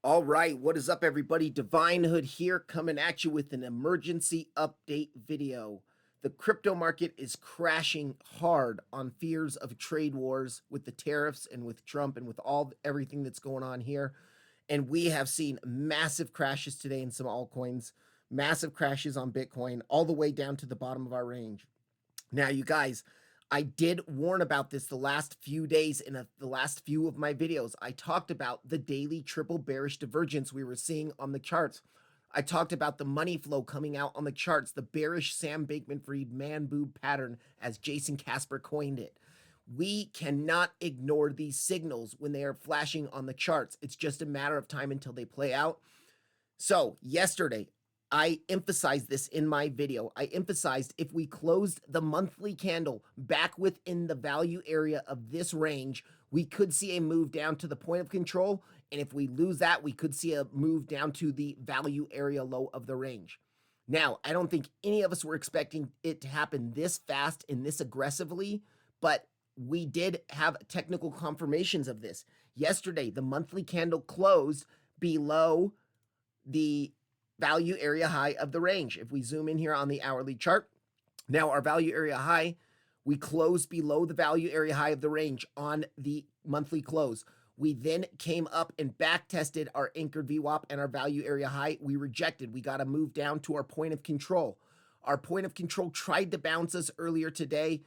All right, what is up, everybody? Divine Hood here, coming at you with an emergency update video. The crypto market is crashing hard on fears of trade wars with the tariffs and with Trump and with everything that's going on here. And we have seen massive crashes today in some altcoins, massive crashes on Bitcoin, all the way down to the bottom of our range. Now, you guys, I did warn about this the last few days in the last few of my videos. I talked about the daily triple bearish divergence we were seeing on the charts. I talked about the money flow coming out on the charts, the bearish Sam Bankman-Fried man boob pattern, as Jason Casper coined it. We cannot ignore these signals when they are flashing on the charts. It's just a matter of time until they play out. So yesterday, I emphasized this in my video. I emphasized if we closed the monthly candle back within the value area of this range, we could see a move down to the point of control. And if we lose that, we could see a move down to the value area low of the range. Now, I don't think any of us were expecting it to happen this fast and this aggressively, but we did have technical confirmations of this. Yesterday, the monthly candle closed below the value area high of the range. If we zoom in here on the hourly chart, now our value area high, we closed below the value area high of the range on the monthly close. We then came up and back tested our anchored VWAP and our value area high. We rejected. We got to move down to our point of control. Our point of control tried to bounce us earlier today,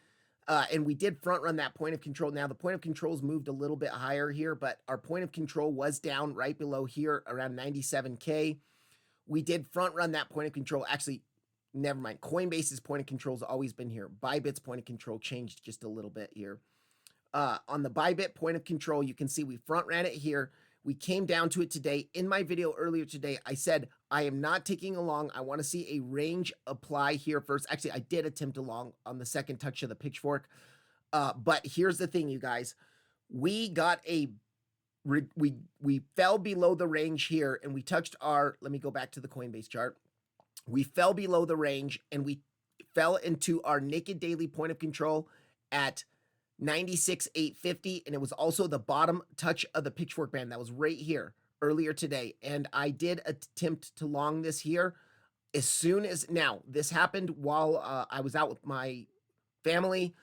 and we did front run that point of control. Now, the point of control's moved a little bit higher here, but our point of control was down right below here around 97K. We did front run that point of control. Actually, never mind. Coinbase's point of control has always been here. Bybit's point of control changed just a little bit here. On the Bybit point of control, you can see we front ran it here. We came down to it today. In my video earlier today, I said, I am not taking a long. I want to see a range apply here first. Actually, I did attempt a long on the second touch of the pitchfork. But here's the thing, you guys. We got a we fell below the range here, and we touched our, let me go back to the Coinbase chart. We fell below the range, and we fell into our naked daily point of control at 96,850, and it was also the bottom touch of the pitchfork band that was right here earlier today. And I did attempt to long this here as soon as, now this happened while I was out with my family.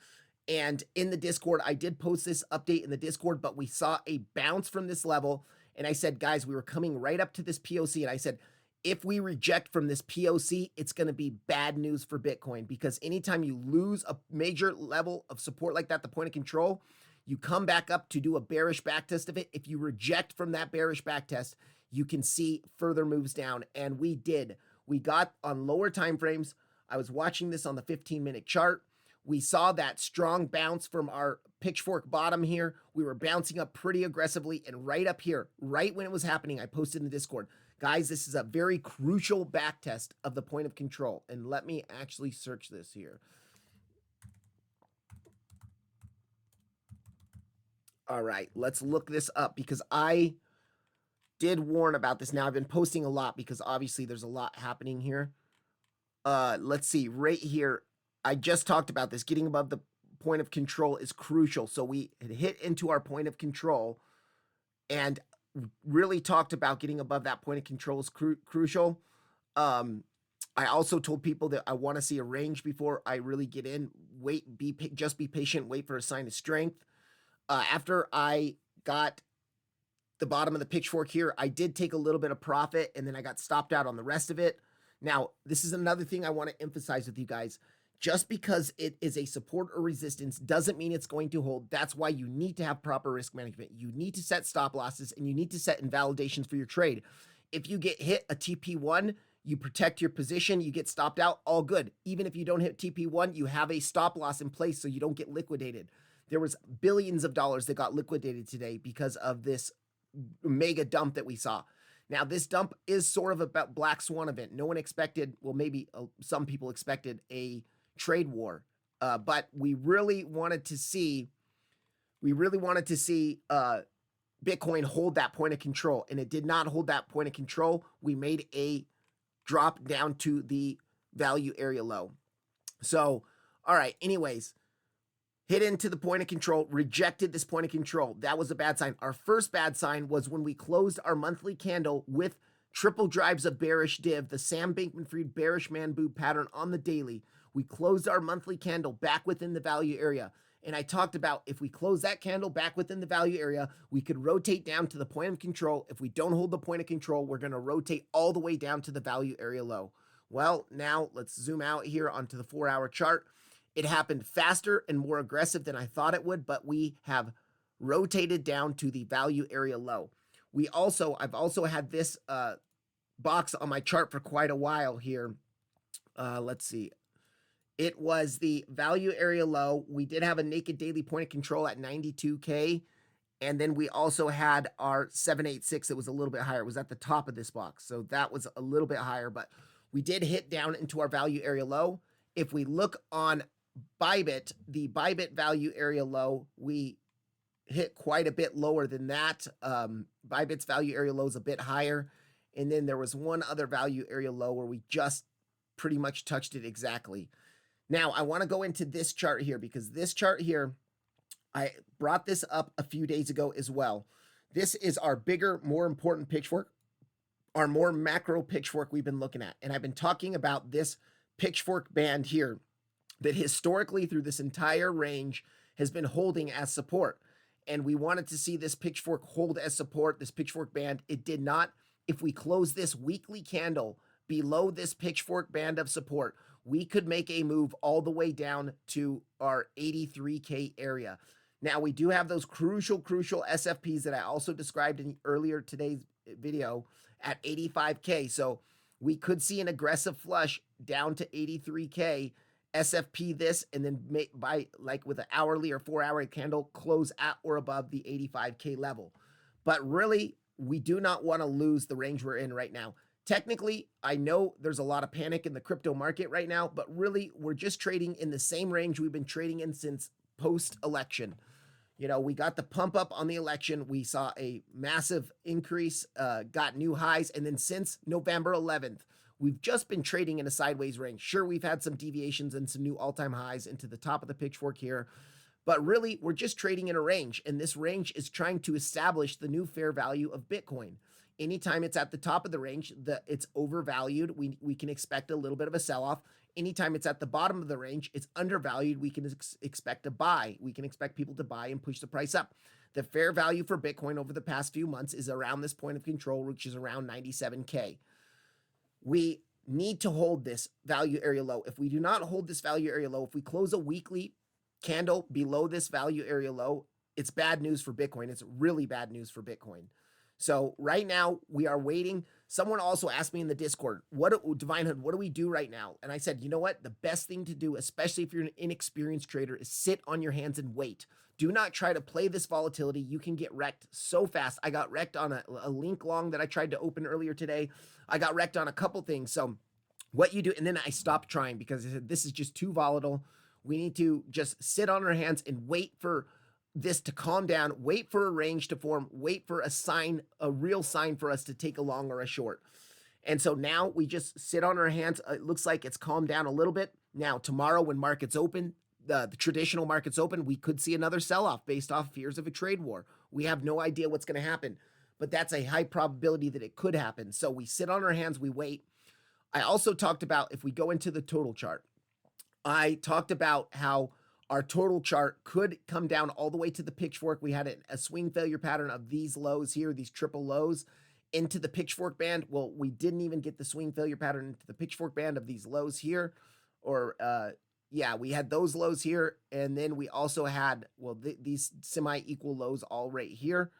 And in the Discord, I did post this update in the Discord, but we saw a bounce from this level. And I said, guys, we were coming right up to this POC. And I said, if we reject from this POC, it's going to be bad news for Bitcoin, because anytime you lose a major level of support like that, the point of control, you come back up to do a bearish backtest of it. If you reject from that bearish backtest, you can see further moves down. And we did. We got on lower time frames. I was watching this on the 15-minute chart. We saw that strong bounce from our pitchfork bottom here. We were bouncing up pretty aggressively, and right up here, right when it was happening, I posted in the Discord, guys, this is a very crucial back test of the point of control. And let me actually search this here. All right, let's look this up, because I did warn about this. Now, I've been posting a lot because obviously there's a lot happening here. Let's see, right here, I just talked about this. Getting above the point of control is crucial. So we had hit into our point of control and really talked about getting above that point of control is crucial. I also told people that I want to see a range before I really get in. Wait, just be patient, wait for a sign of strength. After I got the bottom of the pitchfork here, I did take a little bit of profit, and then I got stopped out on the rest of it. Now, this is another thing I want to emphasize with you guys. Just because it is a support or resistance doesn't mean it's going to hold. That's why you need to have proper risk management. You need to set stop losses, and you need to set invalidations for your trade. If you get hit a TP1, you protect your position, you get stopped out, all good. Even if you don't hit TP1, you have a stop loss in place so you don't get liquidated. There was billions of dollars that got liquidated today because of this mega dump that we saw. Now, this dump is sort of a black swan event. No one expected, well, maybe some people expected a trade war, but we really wanted to see Bitcoin hold that point of control, and it did not hold that point of control. We made a drop down to the value area low. So, all right, anyways, hit into the point of control, rejected this point of control. That was a bad sign. Our first bad sign was when we closed our monthly candle with triple drives of bearish div, the Sam Bankman-Fried bearish man boob pattern on the daily. We closed our monthly candle back within the value area. And I talked about if we close that candle back within the value area, we could rotate down to the point of control. If we don't hold the point of control, we're going to rotate all the way down to the value area low. Well, now let's zoom out here onto the 4-hour chart. It happened faster and more aggressive than I thought it would, but we have rotated down to the value area low. I've also had this box on my chart for quite a while here. Let's see. It was the value area low. We did have a naked daily point of control at 92K. And then we also had our 786. It was a little bit higher. It was at the top of this box. So that was a little bit higher, but we did hit down into our value area low. If we look on Bybit, the Bybit value area low, we hit quite a bit lower than that. Bybit's value area low is a bit higher. And then there was one other value area low where we just pretty much touched it exactly. Now, I want to go into this chart here because this chart here, I brought this up a few days ago as well. This is our bigger, more important pitchfork, our more macro pitchfork we've been looking at. And I've been talking about this pitchfork band here that historically through this entire range has been holding as support. And we wanted to see this pitchfork hold as support, this pitchfork band. It did not. If we close this weekly candle below this pitchfork band of support, we could make a move all the way down to our 83K area. Now, we do have those crucial SFPs that I also described in earlier today's video at 85K. So we could see an aggressive flush down to 83K, SFP this, and then by like with an hourly or 4-hour candle, close at or above the 85K level. But really, we do not want to lose the range we're in right now. Technically, I know there's a lot of panic in the crypto market right now, but really, we're just trading in the same range we've been trading in since post-election. You know, we got the pump up on the election. We saw a massive increase, got new highs. And then since November 11th, we've just been trading in a sideways range. Sure, we've had some deviations and some new all-time highs into the top of the pitchfork here. But really, we're just trading in a range. And this range is trying to establish the new fair value of Bitcoin. Anytime it's at the top of the range, it's overvalued. We can expect a little bit of a sell-off. Anytime it's at the bottom of the range, it's undervalued. We can expect a buy. We can expect people to buy and push the price up. The fair value for Bitcoin over the past few months is around this point of control, which is around 97K. We need to hold this value area low. If we do not hold this value area low, if we close a weekly candle below this value area low, it's bad news for Bitcoin. It's really bad news for Bitcoin. So right now we are waiting. Someone also asked me in the Discord, Divine Hood, what do we do right now? And I said, you know what? The best thing to do, especially if you're an inexperienced trader, is sit on your hands and wait. Do not try to play this volatility. You can get wrecked so fast. I got wrecked on a link long that I tried to open earlier today. I got wrecked on a couple things. So what you do, and then I stopped trying because I said, this is just too volatile. We need to just sit on our hands and wait for this to calm down, wait for a range to form, wait for a sign, a real sign for us to take a long or a short. And so now we just sit on our hands. It looks like it's calmed down a little bit. Now, tomorrow when markets open, the traditional markets open, we could see another sell-off based off fears of a trade war. We have no idea what's going to happen, but that's a high probability that it could happen. So we sit on our hands, we wait. I also talked about, if we go into the total chart, I talked about how our total chart could come down all the way to the pitchfork. We had a swing failure pattern of these lows here, these triple lows into the pitchfork band. Well, we didn't even get the swing failure pattern into the pitchfork band of these lows here. Or, yeah, we had those lows here. And then we also had, well, these semi-equal lows all right here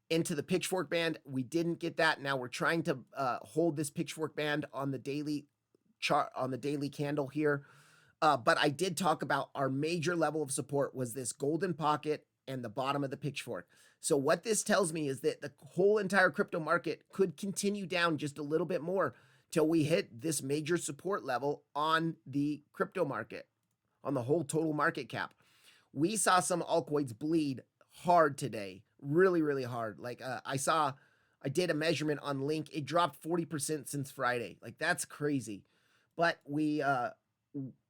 into the pitchfork band. We didn't get that. Now we're trying to hold this pitchfork band on the daily chart, on the daily candle here. But I did talk about our major level of support was this golden pocket and the bottom of the pitchfork. So what this tells me is that the whole entire crypto market could continue down just a little bit more till we hit this major support level on the crypto market, on the whole total market cap. We saw some altcoins bleed hard today, really, really hard. Like I did a measurement on Link. It dropped 40% since Friday. Like that's crazy. But we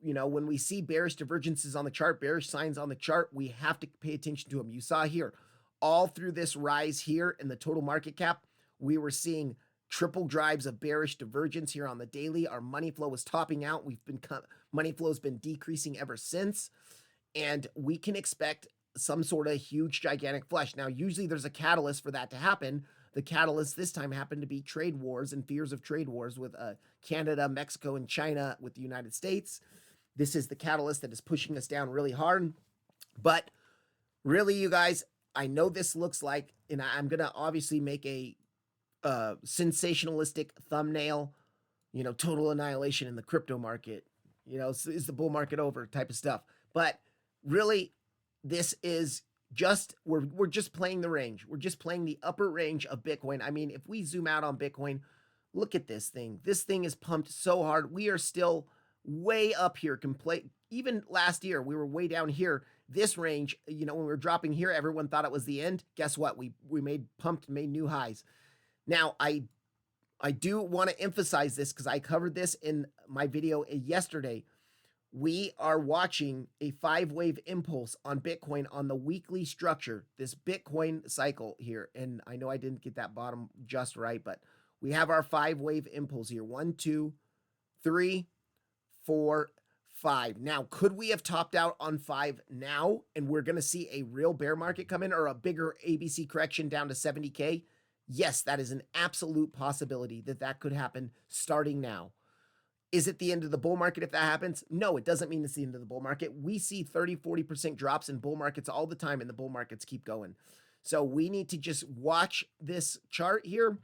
when we see bearish divergences on the chart, bearish signs on the chart, we have to pay attention to them. You saw here, all through this rise here in the total market cap, we were seeing triple drives of bearish divergence here on the daily. Our money flow was topping out. Money flow has been decreasing ever since, and we can expect some sort of huge, gigantic flush. Now, usually there's a catalyst for that to happen. The catalyst this time happened to be trade wars and fears of trade wars with Canada, Mexico, and China with the United States. This is the catalyst that is pushing us down really hard. But really, you guys, I know this looks like, and I'm going to obviously make a sensationalistic thumbnail, total annihilation in the crypto market, is the bull market over type of stuff. But really, this is just, we're just playing the range. We're just playing the upper range of Bitcoin. I mean, if we zoom out on Bitcoin, look at this thing. This thing is pumped so hard. We are still way up here. Even last year, we were way down here. This range, when we were dropping here, everyone thought it was the end. Guess what? We made new highs. Now, I do want to emphasize this because I covered this in my video yesterday. We are watching a 5-wave impulse on Bitcoin on the weekly structure, this Bitcoin cycle here. And I know I didn't get that bottom just right, but we have our 5-wave impulse here. 1, 2, 3, 4, 5. Now, could we have topped out on 5 now and we're going to see a real bear market come in or a bigger ABC correction down to 70K? Yes, that is an absolute possibility that could happen starting now. Is it the end of the bull market if that happens? No, it doesn't mean it's the end of the bull market. We see 30, 40% drops in bull markets all the time, and the bull markets keep going. So we need to just watch this chart here.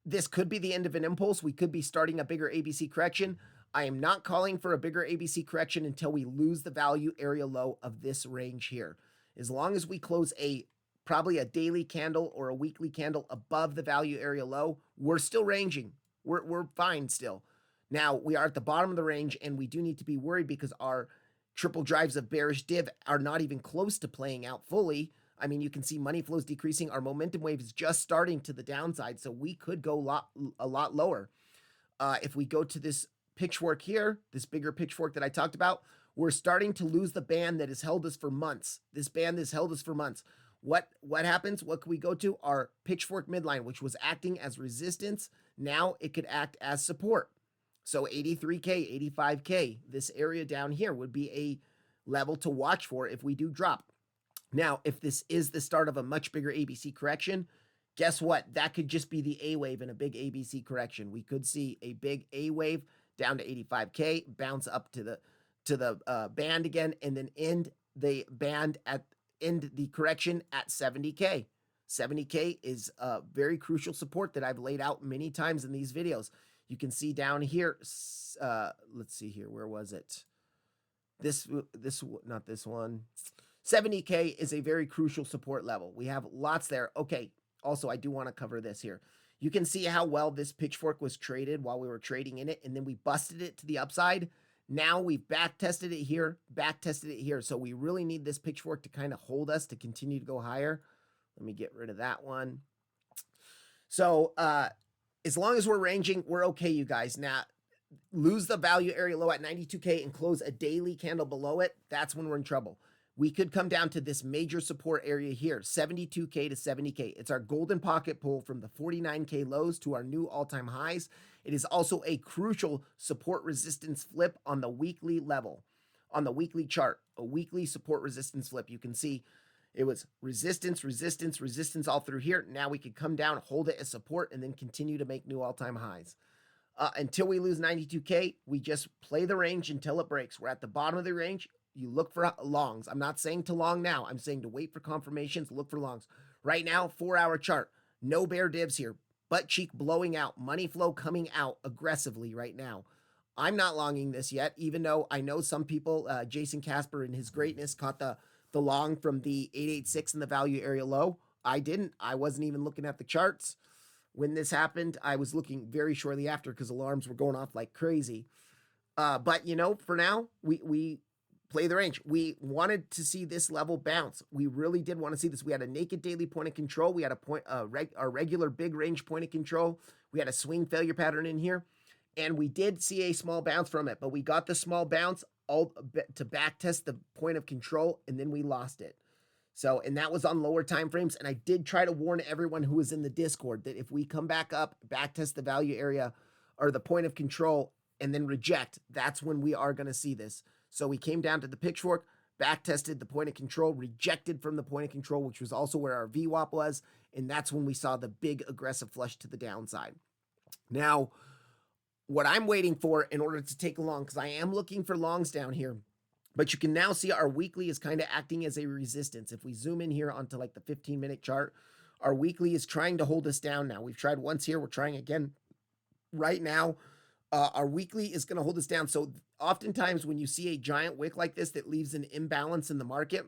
This could be the end of an impulse. We could be starting a bigger ABC correction. I am not calling for a bigger ABC correction until we lose the value area low of this range here. As long as we close probably a daily candle or a weekly candle above the value area low, we're still ranging. We're fine still. Now, we are at the bottom of the range, and we do need to be worried because our triple drives of bearish div are not even close to playing out fully. I mean, you can see money flows decreasing. Our momentum wave is just starting to the downside, so we could go a lot lower. If we go to this pitchfork here, this bigger pitchfork that I talked about, we're starting to lose the band that has held us for months. This band has held us for months. What happens? What can we go to? Our pitchfork midline, which was acting as resistance. Now it could act as support. So 83K, 85K, this area down here would be a level to watch for if we do drop. Now, if this is the start of a much bigger ABC correction, guess what? That could just be the A wave in a big ABC correction. We could see a big A wave down to 85K, bounce up to the band again, and then end the correction at 70K. 70K is a very crucial support that I've laid out many times in these videos. You can see down here, let's see here, where was it? Not this one. 70K is a very crucial support level. We have lots there. Okay, also I do want to cover this here. You can see how well this pitchfork was traded while we were trading in it, and then we busted it to the upside. Now we've back tested it here, So we really need this pitchfork to kind of hold us to continue to go higher. Let me get rid of that one. So, as long as we're ranging, we're okay, you guys. Now, lose the value area low at 92K and close a daily candle below it, that's when we're in trouble. We could come down to this major support area here, 72K to 70K. It's our golden pocket pull from the 49K lows to our new all-time highs. It is also a crucial support resistance flip on the weekly level, on the weekly chart, a weekly support resistance flip. You can see it was resistance, resistance, resistance all through here. Now we could come down, hold it as support, and then continue to make new all-time highs. Until we lose 92K, we just play the range until it breaks. We're at the bottom of the range. You look for longs. I'm not saying to long now. I'm saying to wait for confirmations, look for longs. Right now, 4-hour chart. No bear divs here. Butt cheek blowing out. Money flow coming out aggressively right now. I'm not longing this yet, even though I know some people, Jason Casper in his greatness, caught the long from the 886 in the value area low. I didn't. I wasn't even looking at the charts. When this happened, I was looking very shortly after because alarms were going off like crazy. But, for now, we play the range. We wanted to see this level bounce. We really did want to see this. We had a naked daily point of control. We had a regular big range point of control. We had a swing failure pattern in here. and we did see a small bounce from it, but we got the small bounce all to back test the point of control, and then we lost it. So, and that was on lower time frames. And I did try to warn everyone who was in the Discord that if we come back up, back test the value area or the point of control, and then reject, that's when we are going to see this. So we came down to the pitchfork, back tested the point of control, rejected from the point of control, which was also where our VWAP was. And that's when we saw the big aggressive flush to the downside. Now, what I'm waiting for in order to take a long, because I am looking for longs down here, but you can now see our weekly is kind of acting as a resistance. If we zoom in here onto like the 15-minute chart, our weekly is trying to hold us down now. We've tried once here. We're trying again right now. Our weekly is going to hold us down. So oftentimes when you see a giant wick like this that leaves an imbalance in the market,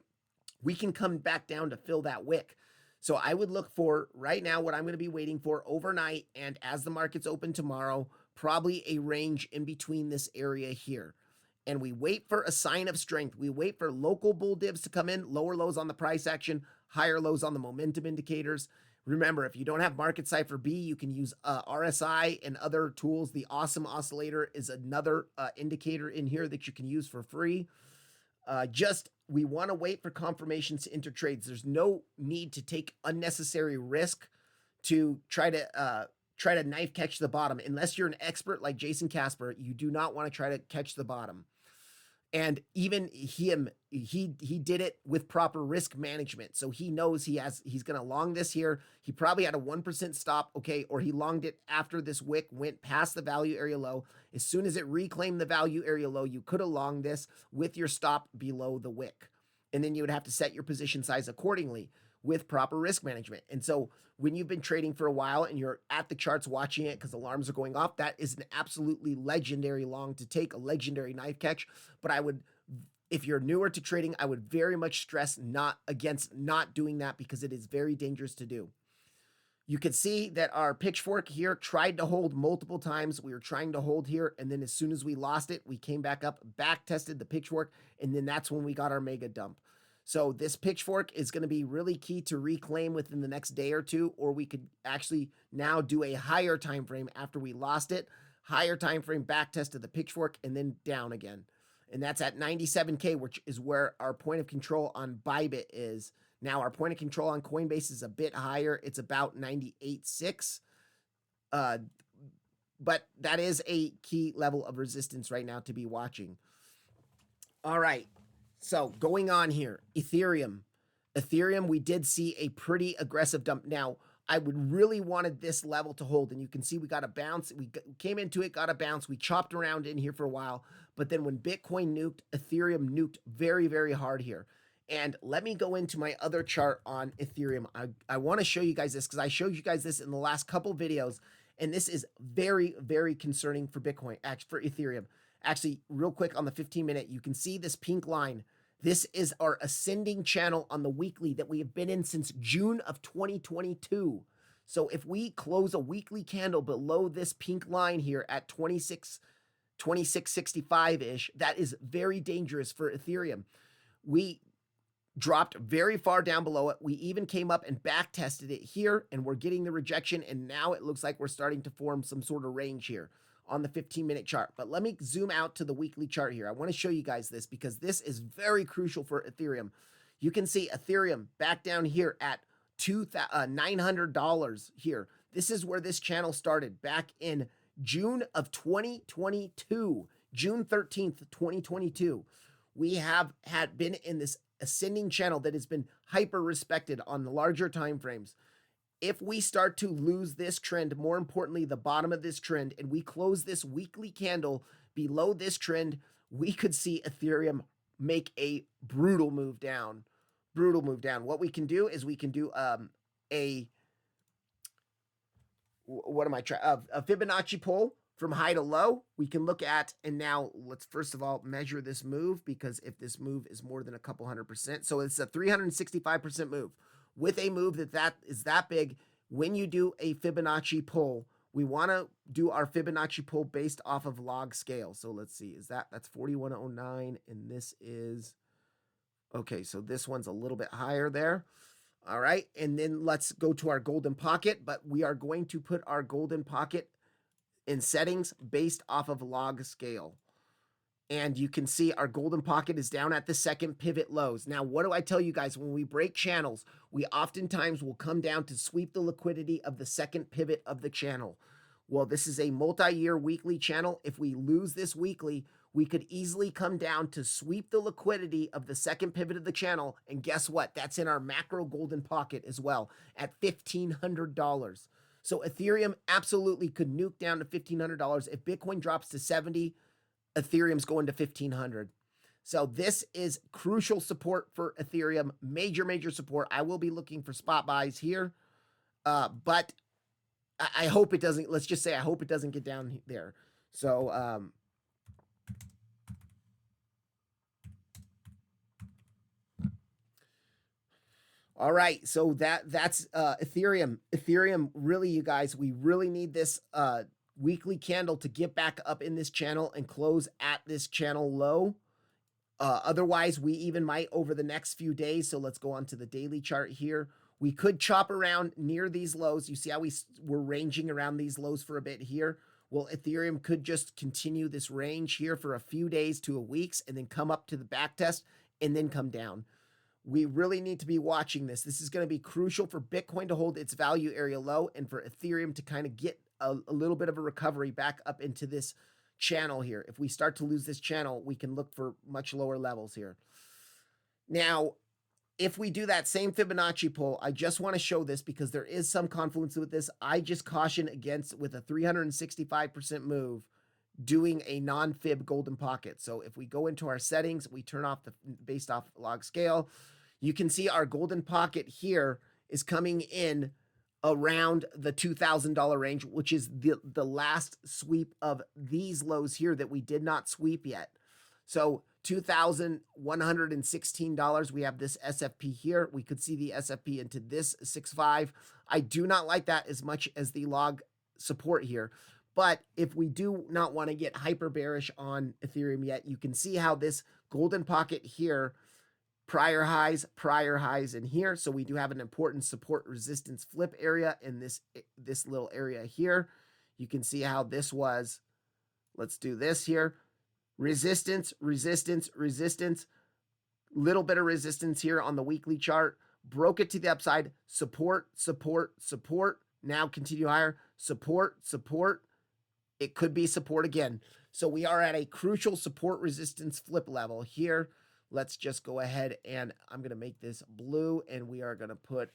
we can come back down to fill that wick. So I would look for right now what I'm going to be waiting for overnight and as the markets open tomorrow, probably a range in between this area here. And we wait for a sign of strength. We wait for local bull divs to come in, lower lows on the price action, higher lows on the momentum indicators. Remember, if you don't have Market Cipher B, you can use RSI and other tools. The Awesome Oscillator is another indicator in here that you can use for free. We want to wait for confirmations to enter trades. There's no need to take unnecessary risk to try to knife catch the bottom. Unless you're an expert like Jason Casper, you do not want to try to catch the bottom. And even he did it with proper risk management. So he knows he's going to long this here. He probably had a 1% stop, okay, or he longed it after this wick went past the value area low. As soon as it reclaimed the value area low, you could have longed this with your stop below the wick. And then you would have to set your position size accordingly with proper risk management. And so when you've been trading for a while and you're at the charts watching it because alarms are going off, that is an absolutely legendary long to take, a legendary knife catch. But I would, if you're newer to trading, I would very much stress not doing that because it is very dangerous to do. You can see that our pitchfork here tried to hold multiple times. We were trying to hold here, and then as soon as we lost it, we came back up, back tested the pitchfork, and then that's when we got our mega dump. So this pitchfork is going to be really key to reclaim within the next day or two, or we could actually now do a higher time frame after we lost it, higher time frame back test of the pitchfork, and then down again. And that's at 97K, which is where our point of control on Bybit is. Now our point of control on Coinbase is a bit higher. It's about 98.6. But that is a key level of resistance right now to be watching. All right. So going on here, Ethereum, we did see a pretty aggressive dump. Now, I would really wanted this level to hold, and you can see we got a bounce. We came into it, got a bounce. We chopped around in here for a while, but then when Bitcoin nuked, Ethereum nuked very, very hard here. And let me go into my other chart on Ethereum. I want to show you guys this because I showed you guys this in the last couple videos, and this is very, very concerning for Bitcoin, for Ethereum. Actually, real quick on the 15-minute, you can see this pink line. This is our ascending channel on the weekly that we have been in since June of 2022. So if we close a weekly candle below this pink line here at 2665-ish, that is very dangerous for Ethereum. We dropped very far down below it. We even came up and back tested it here, and we're getting the rejection, and now it looks like we're starting to form some sort of range here on the 15-minute chart. But let me zoom out to the weekly chart here. I want to show you guys this because this is very crucial for Ethereum. You can see Ethereum back down here at $900 here. This is where this channel started back in June of 2022, June 13th, 2022. We have been in this ascending channel that has been hyper respected on the larger time frames. If we start to lose this trend, more importantly, the bottom of this trend, and we close this weekly candle below this trend, we could see Ethereum make a brutal move down. What we can do is we can do a Fibonacci pull from high to low. We can look at, and now let's first of all measure this move, because if this move is more than a couple 100%, so it's a 365% move. With a move that is that big, when you do a Fibonacci pull, we want to do our Fibonacci pull based off of log scale. So let's see, that's 4109, and this is, okay, so this one's a little bit higher there. All right, and then let's go to our golden pocket, but we are going to put our golden pocket in settings based off of log scale. And you can see our golden pocket is down at the second pivot lows. Now, what do I tell you guys? When we break channels, we oftentimes will come down to sweep the liquidity of the second pivot of the channel. Well, this is a multi-year weekly channel. If we lose this weekly, we could easily come down to sweep the liquidity of the second pivot of the channel. And guess what? That's in our macro golden pocket as well at $1,500. So Ethereum absolutely could nuke down to $1,500. If Bitcoin drops to 70, Ethereum's going to 1,500. So this is crucial support for Ethereum, major support. I will be looking for spot buys here, but I hope it doesn't, let's just say I hope it doesn't get down there. So all right, so that's Ethereum. Ethereum, really, you guys, we really need this weekly candle to get back up in this channel and close at this channel low. Otherwise, we even might over the next few days. So let's go on to the daily chart here. We could chop around near these lows. You see how we're ranging around these lows for a bit here? Well, Ethereum could just continue this range here for a few days to a weeks and then come up to the back test and then come down. We really need to be watching this. This is going to be crucial for Bitcoin to hold its value area low and for Ethereum to kind of get a little bit of a recovery back up into this channel here. If we start to lose this channel, we can look for much lower levels here. Now, if we do that same Fibonacci pull, I just want to show this because there is some confluence with this. I just caution against, with a 365% move, doing a non-fib golden pocket. So if we go into our settings, we turn off the based off log scale, you can see our golden pocket here is coming in around the $2,000 range, which is the last sweep of these lows here that we did not sweep yet. So $2,116, we have this SFP here. We could see the SFP into this 6.5. I do not like that as much as the log support here. But if we do not want to get hyper bearish on Ethereum yet, you can see how this golden pocket here, prior highs in here. So we do have an important support resistance flip area in this little area here. You can see how this was. Let's do this here. Resistance, little bit of resistance here on the weekly chart. Broke it to the upside. Support. Now continue higher. Support. It could be support again. So we are at a crucial support resistance flip level here. Let's just go ahead and I'm going to make this blue and we are going to put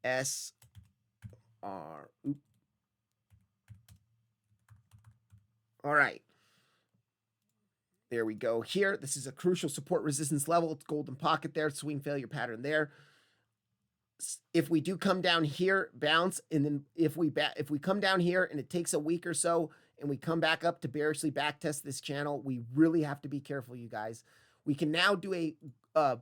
SR. All right. There we go here. This is a crucial support resistance level. It's golden pocket there, swing failure pattern there. If we do come down here, bounce, and then if we come down here and it takes a week or so and we come back up to bearishly backtest this channel, we really have to be careful, you guys. We can now do a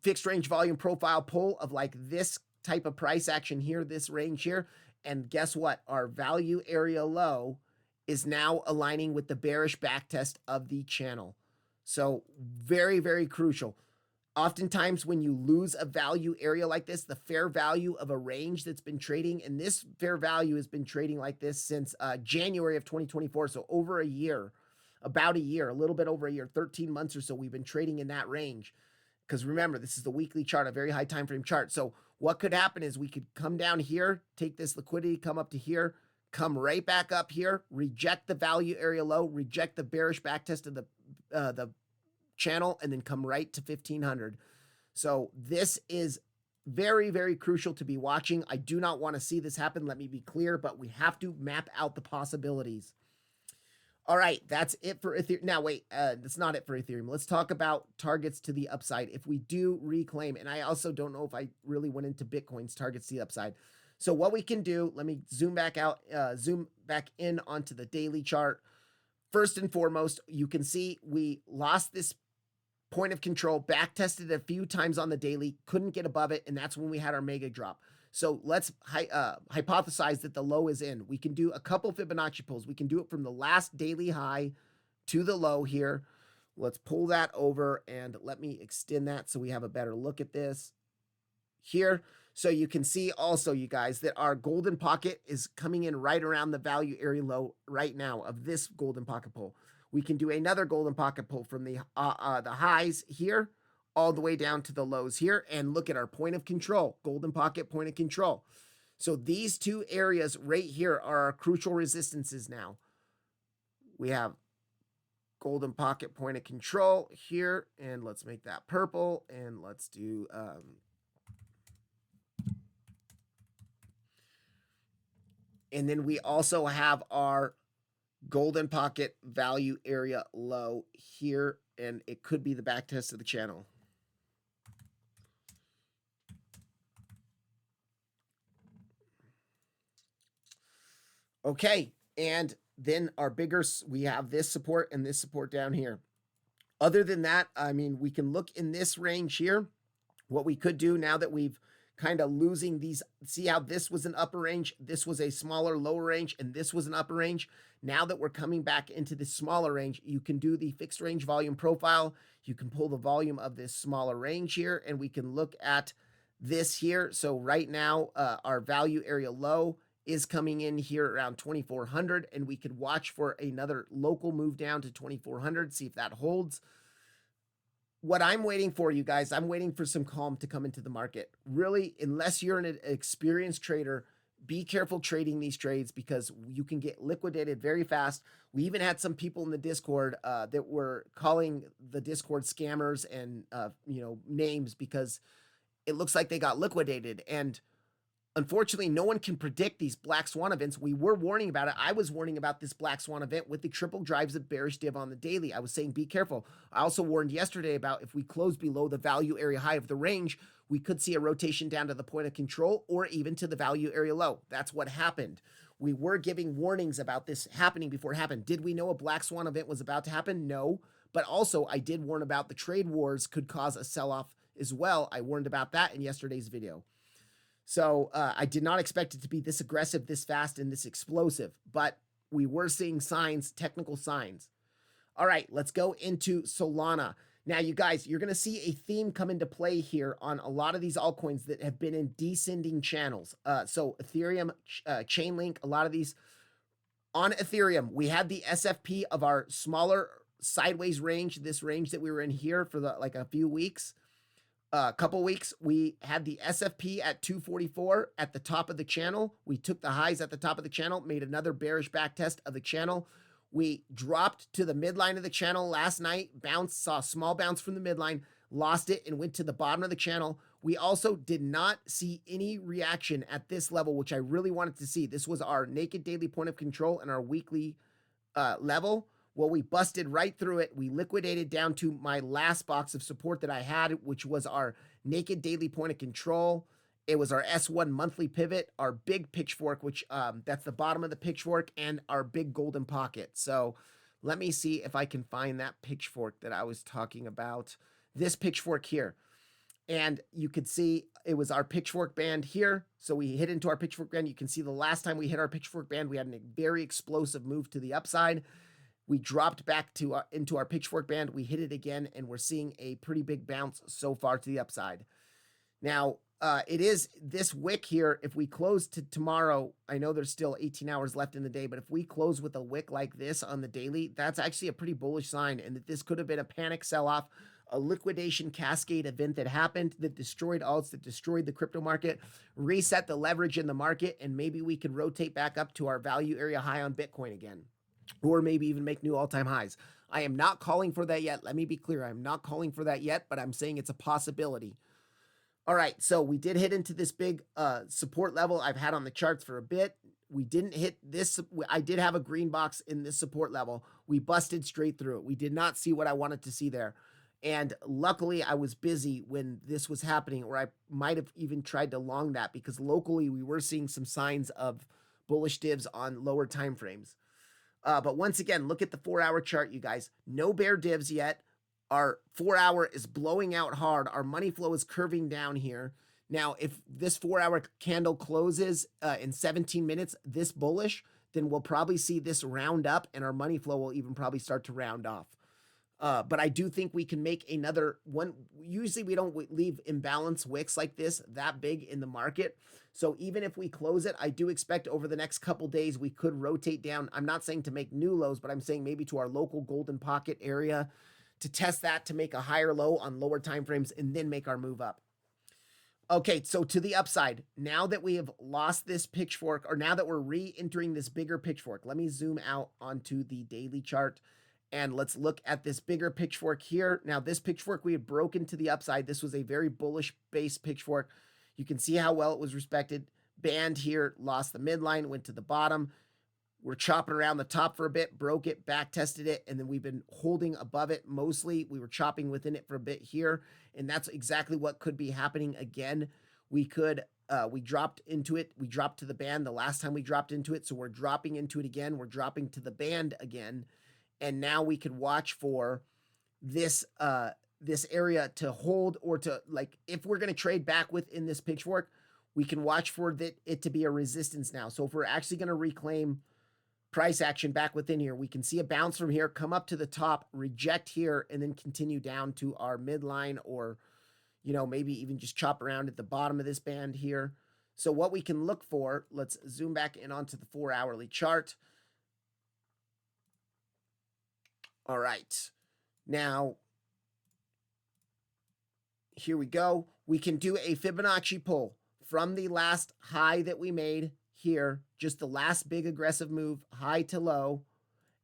fixed range volume profile pull of like this type of price action here, this range here. And guess what? Our value area low is now aligning with the bearish backtest of the channel. So very crucial. Oftentimes when you lose a value area like this, the fair value of a range that's been trading, and this fair value has been trading like this since January of 2024. So over a year, about a year, a little bit over a year, 13 months or so, we've been trading in that range. Because remember, this is the weekly chart, a very high time frame chart. So what could happen is we could come down here, take this liquidity, come up to here, come right back up here, reject the value area low, reject the bearish backtest of the channel, and then come right to 1,500. So this is very crucial to be watching. I do not want to see this happen. Let me be clear, but we have to map out the possibilities. All right, that's it for Ethereum. Now, wait, that's not it for Ethereum. Let's talk about targets to the upside. If we do reclaim, and I also don't know if I really went into Bitcoin's targets to the upside. So what we can do, let me zoom back out, zoom back in onto the daily chart. First and foremost, you can see we lost this point of control, back tested a few times on the daily, couldn't get above it, and that's when we had our mega drop. So let's hypothesize that the low is in. We can do a couple Fibonacci pulls. We can do it from the last daily high to the low here. Let's pull that over and let me extend that so we have a better look at this here. So you can see also, you guys, that our golden pocket is coming in right around the value area low right now of this golden pocket pull. We can do another golden pocket pull from the highs here all the way down to the lows here, and look at our point of control, golden pocket point of control. So these two areas right here are our crucial resistances now. We have golden pocket point of control here, and let's make that purple, and let's do and then we also have our golden pocket value area low here, and it could be the back test of the channel. Okay, and then our bigger, we have this support and this support down here. Other than that, I mean, we can look in this range here. What we could do now that we've kind of losing these, see how this was an upper range, this was a smaller lower range, and this was an upper range. Now that we're coming back into the smaller range, you can do the fixed range volume profile. You can pull the volume of this smaller range here, and we can look at this here. So right now, our value area low is coming in here around 2400, and we could watch for another local move down to 2400, see if that holds. What I'm waiting for, you guys, I'm waiting for some calm to come into the market. Really, unless you're an experienced trader, be careful trading these trades because you can get liquidated very fast. We even had some people in the Discord that were calling the Discord scammers and names because it looks like they got liquidated. And unfortunately, no one can predict these black swan events. We were warning about it. I was warning about this black swan event with the triple drives of bearish div on the daily. I was saying be careful. I also warned yesterday about if we close below the value area high of the range, we could see a rotation down to the point of control or even to the value area low. That's what happened. We were giving warnings about this happening before it happened. Did we know a black swan event was about to happen? No. But also, I did warn about the trade wars could cause a sell-off as well. I warned about that in yesterday's video. So I did not expect it to be this aggressive, this fast, and this explosive, but we were seeing signs, technical signs. All right, let's go into Solana. Now, you guys, you're going to see a theme come into play here on a lot of these altcoins that have been in descending channels. So Ethereum, Chainlink, a lot of these. On Ethereum, we had the SFP of our smaller sideways range, this range that we were in here for like a few weeks. A couple weeks, we had the SFP at 244 at the top of the channel. We took the highs at the top of the channel, made another bearish back test of the channel. We dropped to the midline of the channel last night, bounced, saw a small bounce from the midline, lost it, and went to the bottom of the channel. We also did not see any reaction at this level, which I really wanted to see. This was our naked daily point of control and our weekly level. Well, we busted right through it. We liquidated down to my last box of support that I had, which was our naked daily point of control. It was our S1 monthly pivot, our big pitchfork, which that's the bottom of the pitchfork, and our big golden pocket. So let me see if I can find that pitchfork that I was talking about. This pitchfork here. And you could see it was our pitchfork band here. So we hit into our pitchfork band. You can see the last time we hit our pitchfork band, we had a very explosive move to the upside. We dropped back to into our pitchfork band. We hit it again, and we're seeing a pretty big bounce so far to the upside. Now, it is this wick here. If we close to tomorrow, I know there's still 18 hours left in the day, but if we close with a wick like this on the daily, that's actually a pretty bullish sign, and that this could have been a panic sell-off, a liquidation cascade event that happened that destroyed alts, that destroyed the crypto market, reset the leverage in the market, and maybe we could rotate back up to our value area high on Bitcoin again. Or maybe even make new all-time highs. I am not calling for that yet. Let me be clear. I'm not calling for that yet, but I'm saying it's a possibility. All right, so we did hit into this big support level I've had on the charts for a bit. We didn't hit this. I did have a green box in this support level. We busted straight through it. We did not see what I wanted to see there. And luckily, I was busy when this was happening, or I might have even tried to long that because locally we were seeing some signs of bullish divs on lower time frames. But once again, look at the 4-hour chart, you guys. No bear divs yet. Our 4-hour is blowing out hard. Our money flow is curving down here. Now, if this 4-hour candle closes in 17 minutes, this bullish, then we'll probably see this round up, and our money flow will even probably start to round off. But I do think we can make another one. Usually we don't leave imbalance wicks like this that big in the market. So even if we close it, I do expect over the next couple days we could rotate down. I'm not saying to make new lows, but I'm saying maybe to our local golden pocket area to test that to make a higher low on lower time frames and then make our move up. Okay, so to the upside, now that we have lost this pitchfork, or now that we're re-entering this bigger pitchfork, let me zoom out onto the daily chart and let's look at this bigger pitchfork here. Now, this pitchfork we had broken to the upside. This was a very bullish base pitchfork. You can see how well it was respected. Band here, lost the midline, went to the bottom. We're chopping around the top for a bit, broke it, back tested it, and then we've been holding above it mostly. We were chopping within it for a bit here, and that's exactly what could be happening again. We dropped into it. We dropped to the band the last time we dropped into it, so we're dropping into it again. We're dropping to the band again, and now we could watch for this this area to hold, or to, like, if we're going to trade back within this pitchfork, we can watch for it to be a resistance now. So if we're actually going to reclaim price action back within here, we can see a bounce from here, come up to the top, reject here, and then continue down to our midline, or, you know, maybe even just chop around at the bottom of this band here. So what we can look for, let's zoom back in onto the 4-hourly chart. All right. Now, here we go. We can do a Fibonacci pull from the last high that we made here, just the last big aggressive move, high to low,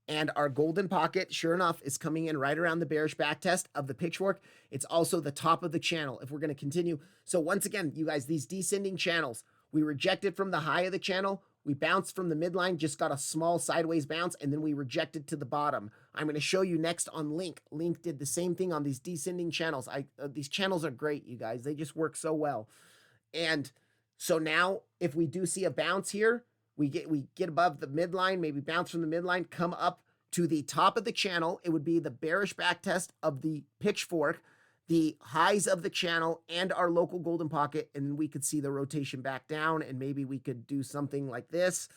and our golden pocket, sure enough, is coming in right around the bearish backtest of the pitchfork. It's also the top of the channel if we're going to continue. So once again, you guys, these descending channels, we rejected from the high of the channel, we bounced from the midline, just got a small sideways bounce, and then we rejected to the bottom. I'm going to show you next on Link. Link did the same thing on these descending channels. These channels are great, you guys. They just work so well. And so now if we do see a bounce here, we get above the midline, maybe bounce from the midline, come up to the top of the channel. It would be the bearish backtest of the pitchfork, the highs of the channel, and our local golden pocket, and then we could see the rotation back down, and maybe we could do something like this.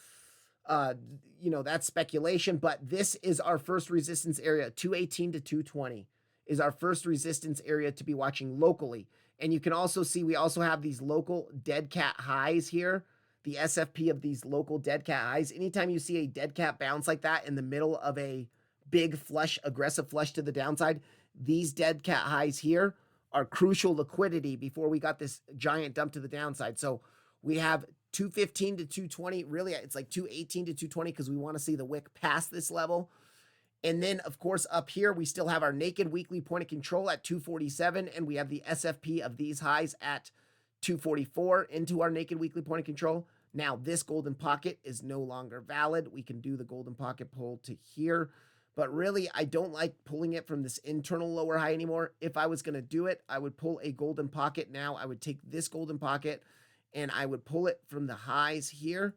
You know, that's speculation, but this is our first resistance area. 218 to 220 is our first resistance area to be watching locally. And you can also see we also have these local dead cat highs here, the SFP of these local dead cat highs. Anytime you see a dead cat bounce like that in the middle of a big flush, aggressive flush to the downside, these dead cat highs here are crucial liquidity before we got this giant dump to the downside. So we have 215 to 220. Really, it's like 218 to 220 because we want to see the wick past this level. And then, of course, up here, we still have our naked weekly point of control at 247, and we have the SFP of these highs at 244 into our naked weekly point of control. Now, this golden pocket is no longer valid. We can do the golden pocket pull to here, but really, I don't like pulling it from this internal lower high anymore. If I was going to do it, I would pull a golden pocket now. I would take this golden pocket, and I would pull it from the highs here.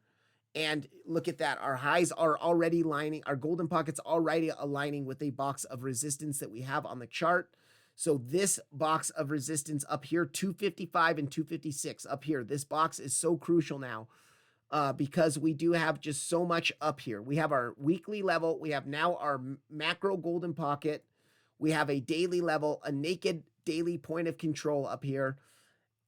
And look at that. Our highs are already lining. Our golden pocket's already aligning with a box of resistance that we have on the chart. So this box of resistance up here, 255 and 256 up here, this box is so crucial now because we do have just so much up here. We have our weekly level. We have now our macro golden pocket. We have a daily level, a naked daily point of control up here.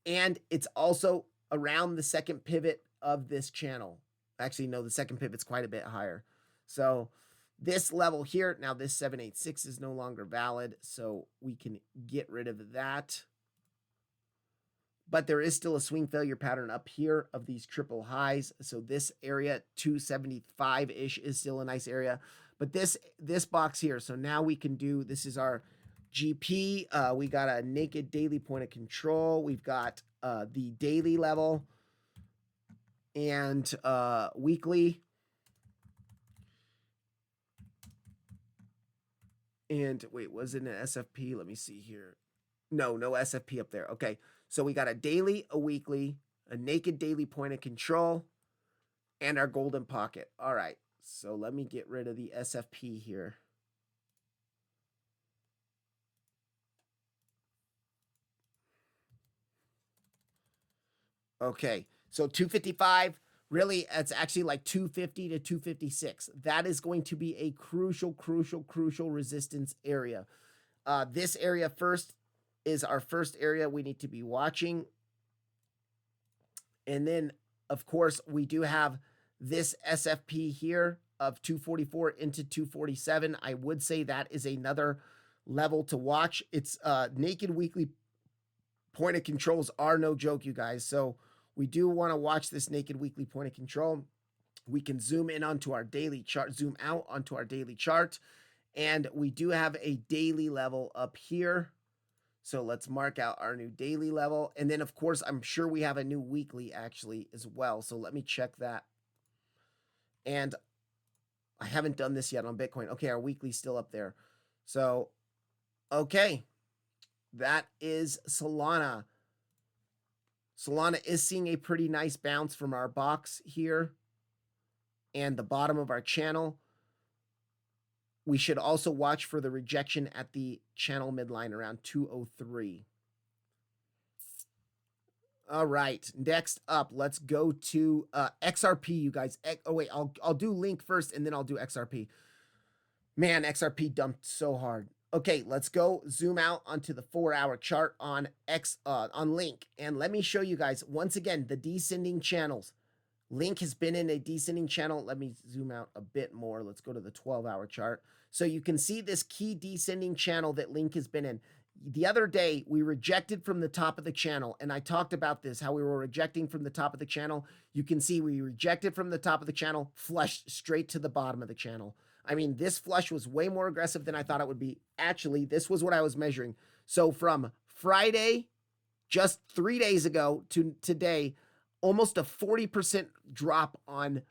And it's also around the second pivot of this channel. Actually, no, the second pivot's quite a bit higher. So this level here, now this 786 is no longer valid, so we can get rid of that. But there is still a swing failure pattern up here of these triple highs. So this area, 275-ish, is still a nice area. But this box here, so now we can do, this is our GP. We got a naked daily point of control. We've got the daily level and weekly. And wait, was it an SFP? Let me see here. No SFP up there. Okay, so we got a daily, a weekly, a naked daily point of control, and our golden pocket. All right, so let me get rid of the SFP here. Okay, so 255, really, it's actually like 250 to 256. That is going to be a crucial resistance area. This area first is our first area we need to be watching. And then, of course, we do have this SFP here of 244 into 247. I would say that is another level to watch. It's naked weekly point of controls are no joke, you guys. So we do want to watch this naked weekly point of control. We can zoom in onto our daily chart, zoom out onto our daily chart, and we do have a daily level up here. So let's mark out our new daily level. And then, of course, I'm sure we have a new weekly actually as well. So let me check that. And I haven't done this yet on Bitcoin. Okay, our weekly's still up there. So, okay, that is Solana. Solana is seeing a pretty nice bounce from our box here and the bottom of our channel. We should also watch for the rejection at the channel midline around 203. All right, next up, let's go to XRP, you guys. Oh wait, I'll do Link first, and then I'll do XRP. Man, XRP dumped so hard. Okay, let's go zoom out onto the 4-hour chart on Link, and let me show you guys once again the descending channels. Link has been in a descending channel. Let me zoom out a bit more. Let's go to the 12-hour chart. So you can see this key descending channel that Link has been in. The other day, we rejected from the top of the channel, and I talked about this, how we were rejecting from the top of the channel. You can see we rejected from the top of the channel, flushed straight to the bottom of the channel. I mean, this flush was way more aggressive than I thought it would be. Actually, this was what I was measuring. So from Friday, just 3 days ago, to today, almost a 40% drop on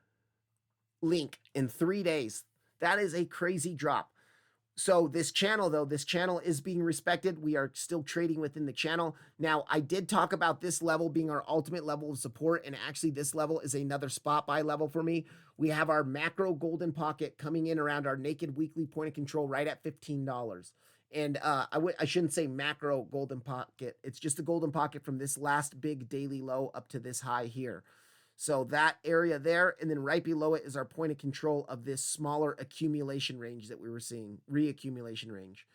Link in 3 days. That is a crazy drop. So this channel, though, this channel is being respected. We are still trading within the channel. Now, I did talk about this level being our ultimate level of support, and actually this level is another spot buy level for me. We have our macro golden pocket coming in around our naked weekly point of control right at $15. And I shouldn't say macro golden pocket. It's just the golden pocket from this last big daily low up to this high here. So that area there, and then right below it is our point of control of this smaller accumulation range that we were seeing, reaccumulation range.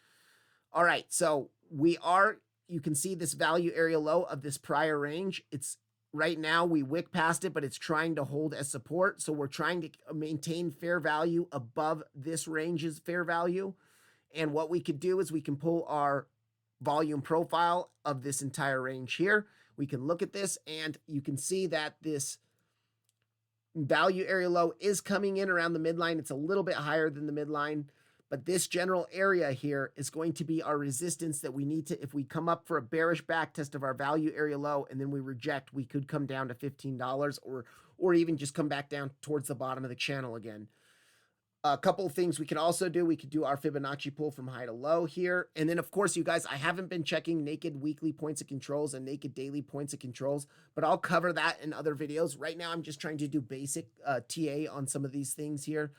All right, so you can see this value area low of this prior range. It's right now we wick past it, but it's trying to hold as support. So we're trying to maintain fair value above this range's fair value. And what we could do is we can pull our volume profile of this entire range here. We can look at this, and you can see that this value area low is coming in around the midline. It's a little bit higher than the midline, but this general area here is going to be our resistance that we need to, if we come up for a bearish back test of our value area low and then we reject, we could come down to $15 or even just come back down towards the bottom of the channel again. A couple of things we could also do. We could do our Fibonacci pull from high to low here. And then, of course, you guys, I haven't been checking naked weekly points of controls and naked daily points of controls, but I'll cover that in other videos. Right now, I'm just trying to do basic TA on some of these things here.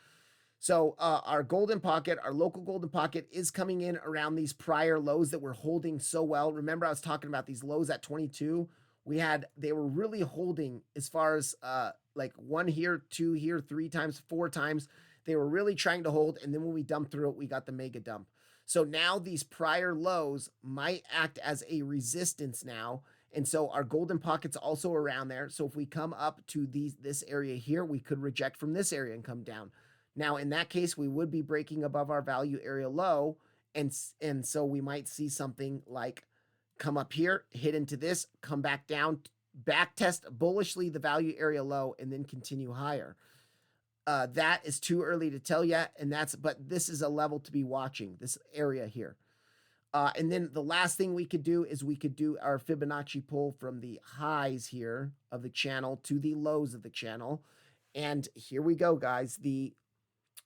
So our golden pocket, our local golden pocket is coming in around these prior lows that we're holding so well. Remember, I was talking about these lows at 22. They were really holding as far as like 1 here, 2 here, 3 times, 4 times. They were really trying to hold, and then when we dumped through it, we got the mega dump. So now these prior lows might act as a resistance now, and so our golden pocket's also around there. So if we come up to this area here, we could reject from this area and come down. Now, in that case, we would be breaking above our value area low, and so we might see something like come up here, hit into this, come back down, back test bullishly the value area low, and then continue higher. That is too early to tell yet, but this is a level to be watching, this area here. And then the last thing we could do is we could do our Fibonacci pull from the highs here of the channel to the lows of the channel. And here we go, guys. The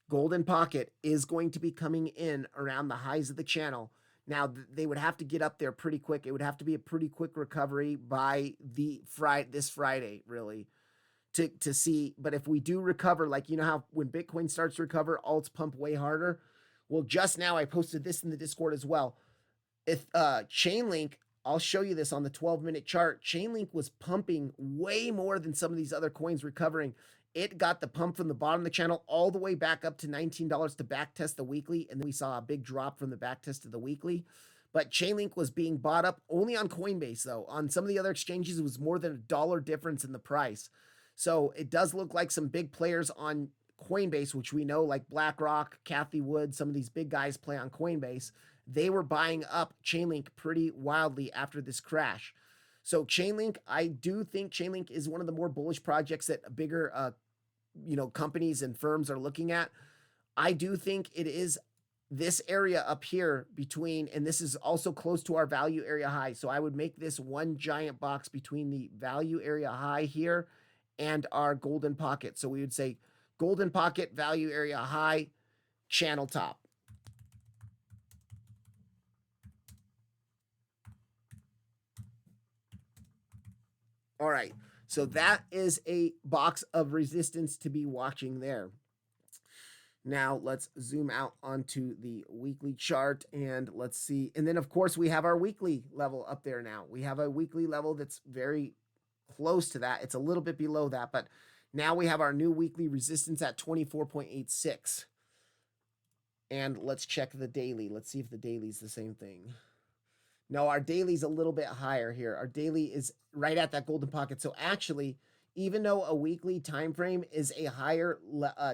golden pocket is going to be coming in around the highs of the channel. Now, they would have to get up there pretty quick. It would have to be a pretty quick recovery by this Friday, really. To see, but if we do recover, like, you know how when Bitcoin starts to recover, alts pump way harder. Well, just now I posted this in the Discord as well. If Chainlink, I'll show you this on the 12-minute chart. Chainlink was pumping way more than some of these other coins recovering. It got the pump from the bottom of the channel all the way back up to $19 to back test the weekly, and then we saw a big drop from the back test of the weekly. But Chainlink was being bought up only on Coinbase, though. On some of the other exchanges, it was more than $1 difference in the price. So it does look like some big players on Coinbase, which we know, like BlackRock, Cathie Wood, some of these big guys play on Coinbase. They were buying up Chainlink pretty wildly after this crash. So Chainlink, I do think Chainlink is one of the more bullish projects that bigger, companies and firms are looking at. I do think it is this area up here between, and this is also close to our value area high. So I would make this one giant box between the value area high here and our golden pocket. So we would say golden pocket, value area high, channel top. All right. So that is a box of resistance to be watching there. Now let's zoom out onto the weekly chart and let's see. And then of course we have our weekly level up there now. We have a weekly level that's very close to that. It's a little bit below that, but now we have our new weekly resistance at 24.86. And let's check the daily. Let's see if the daily is the same thing. No, our daily's a little bit higher here. Our daily is right at that golden pocket. So actually, even though a weekly time frame is a higher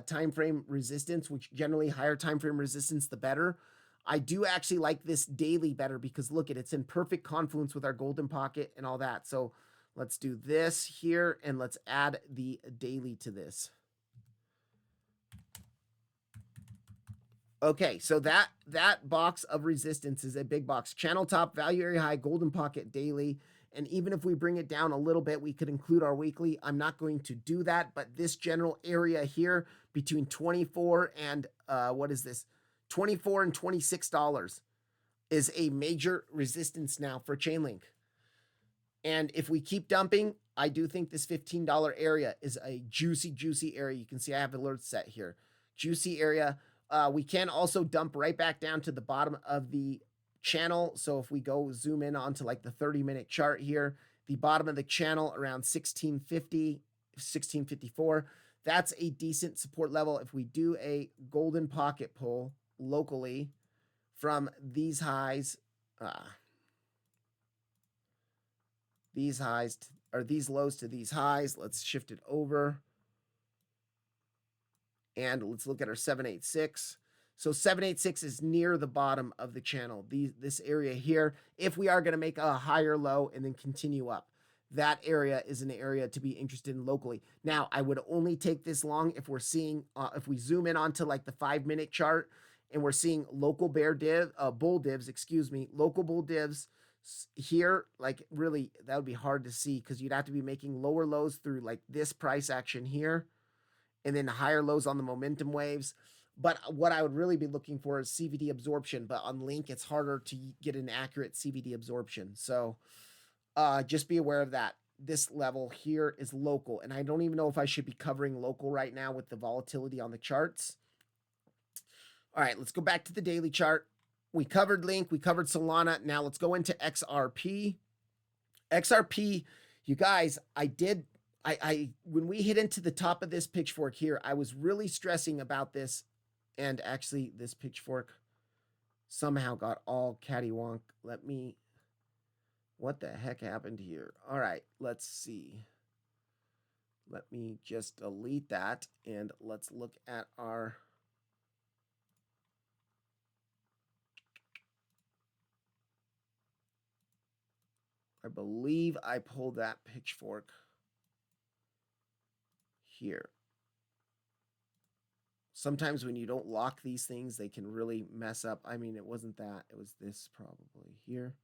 time frame resistance, which generally higher time frame resistance the better, I do actually like this daily better because look at it's in perfect confluence with our golden pocket and all that. So let's do this here and let's add the daily to this. Okay, so that box of resistance is a big box. Channel top, value area high, golden pocket daily. And even if we bring it down a little bit, we could include our weekly. I'm not going to do that, but this general area here between 24 and what is this? $24 and $26 is a major resistance now for Chainlink. And if we keep dumping, I do think this $15 area is a juicy area. You can see I have alerts set here. Juicy area. We can also dump right back down to the bottom of the channel. So if we go zoom in onto like the 30-minute chart here, the bottom of the channel around 1650, 1654, that's a decent support level. If we do a golden pocket pull locally from these highs, these lows to these highs, let's shift it over. And let's look at our 786. So 786 is near the bottom of the channel, this area here. If we are going to make a higher low and then continue up, that area is an area to be interested in locally. Now, I would only take this long if we're seeing, if we zoom in onto like the 5-minute chart and we're seeing local bull divs, local bull divs here, like really, that would be hard to see because you'd have to be making lower lows through like this price action here and then higher lows on the momentum waves. But what I would really be looking for is CVD absorption. But on Link, it's harder to get an accurate CVD absorption. So just be aware of that. This level here is local. And I don't even know if I should be covering local right now with the volatility on the charts. All right, let's go back to the daily chart. We covered Link. We covered Solana. Now let's go into XRP. XRP, you guys, when we hit into the top of this pitchfork here, I was really stressing about this. And actually, this pitchfork somehow got all cattywonk. What the heck happened here? All right, let's see. Let me just delete that and let's look at our. I believe I pulled that pitchfork here. Sometimes when you don't lock these things, they can really mess up. I mean, it wasn't that. It was this probably here.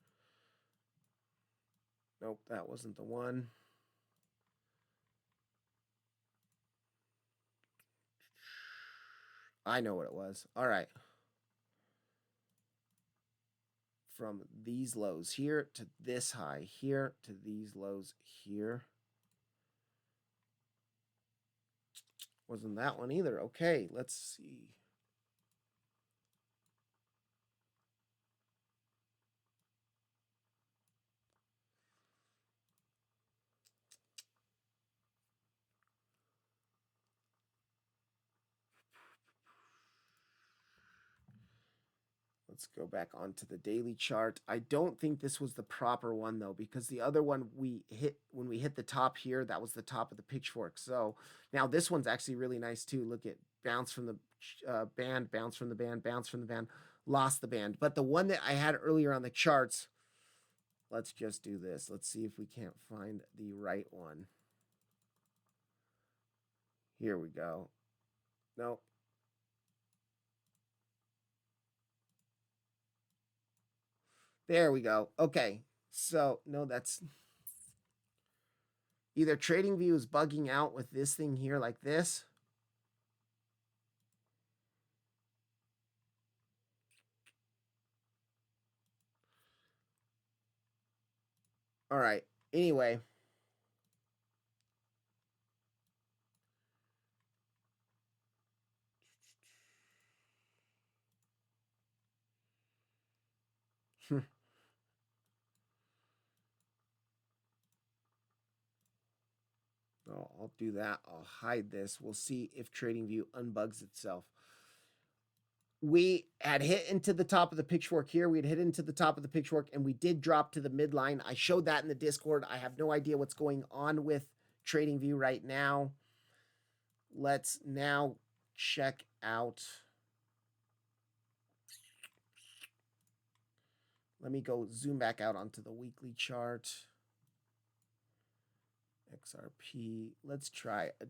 Nope, that wasn't the one. I know what it was. All right. From these lows here to this high here to these lows here. Wasn't that one either. Okay, let's see. Let's go back onto the daily chart. I don't think this was the proper one though, because the other one we hit when we hit the top here, that was the top of the pitchfork. So now this one's actually really nice too. Look at bounce from the band, bounce from the band, bounce from the band, lost the band. But the one that I had earlier on the charts, let's just do this. Let's see if we can't find the right one. Here we go. No. There we go. Okay. So, no, that's either TradingView is bugging out with this thing here like this. All right. Anyway. Oh, I'll do that. I'll hide this. We'll see if TradingView unbugs itself. We had hit into the top of the pitchfork here. We had hit into the top of the pitchfork and we did drop to the midline. I showed that in the Discord. I have no idea what's going on with TradingView right now. Let's now check out. Let me go zoom back out onto the weekly chart. XRP. Let's try a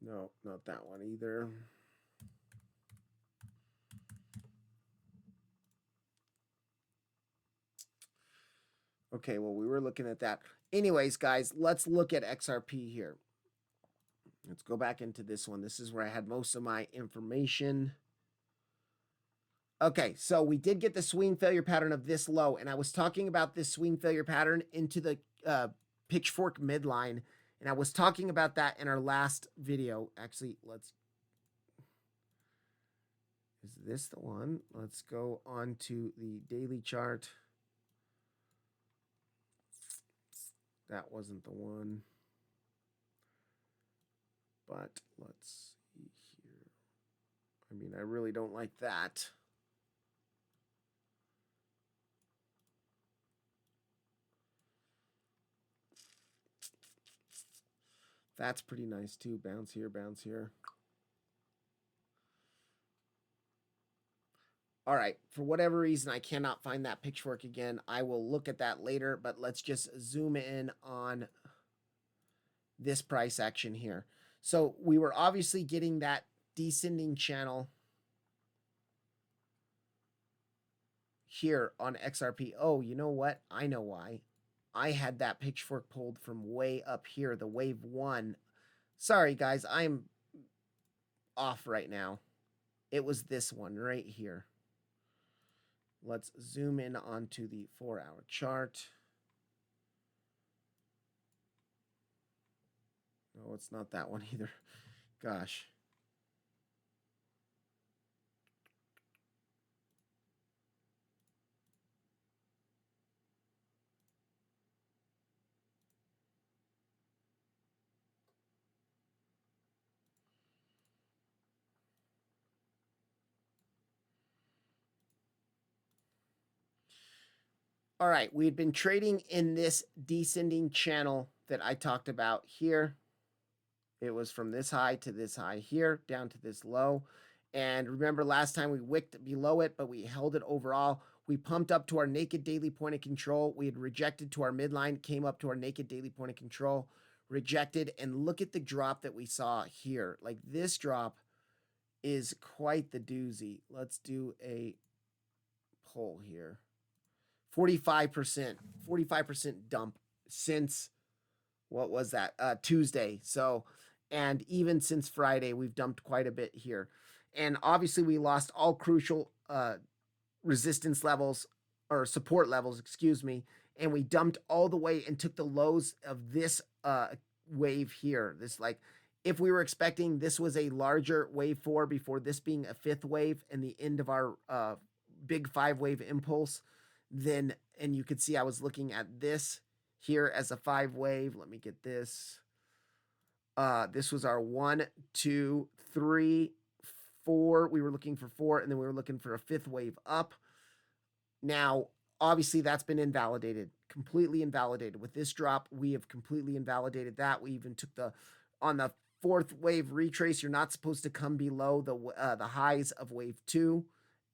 no, not that one either. Okay, well, we were looking at that. Anyways, guys, let's look at XRP here. Let's go back into this one. This is where I had most of my information. Okay, so we did get the swing failure pattern of this low, and I was talking about this swing failure pattern into the pitchfork midline, and I was talking about that in our last video. Actually, let's... Is this the one? Let's go on to the daily chart. That wasn't the one. But let's see here. I mean, I really don't like that. That's pretty nice too. Bounce here, bounce here. All right, for whatever reason, I cannot find that pitchfork again. I will look at that later, but let's just zoom in on this price action here. So we were obviously getting that descending channel here on XRP. Oh, you know what? I know why. I had that pitchfork pulled from way up here, the wave one. Sorry, guys, I'm off right now. It was this one right here. Let's zoom in onto the 4-hour chart. No, it's not that one either. Gosh. All right, we had been trading in this descending channel that I talked about here. It was from this high to this high here, down to this low. And remember last time we wicked below it, but we held it overall. We pumped up to our naked daily point of control. We had rejected to our midline, came up to our naked daily point of control, rejected. And look at the drop that we saw here. Like this drop is quite the doozy. Let's do a poll here. 45%, 45% dump since, what was that? Tuesday. So, and even since Friday, we've dumped quite a bit here. And obviously we lost all crucial resistance levels or support levels, excuse me. And we dumped all the way and took the lows of this wave here. This, like, if we were expecting this was a larger wave 4 before this being a 5th wave and the end of our big 5-wave impulse, then, and you could see I was looking at this here as a 5 wave. Let me get this. This was our 1, 2, 3, 4. We were looking for 4, and then we were looking for a fifth wave up. Now, obviously, that's been invalidated, completely invalidated. With this drop, we have completely invalidated that. We even took on the fourth wave retrace, you're not supposed to come below the highs of wave 2.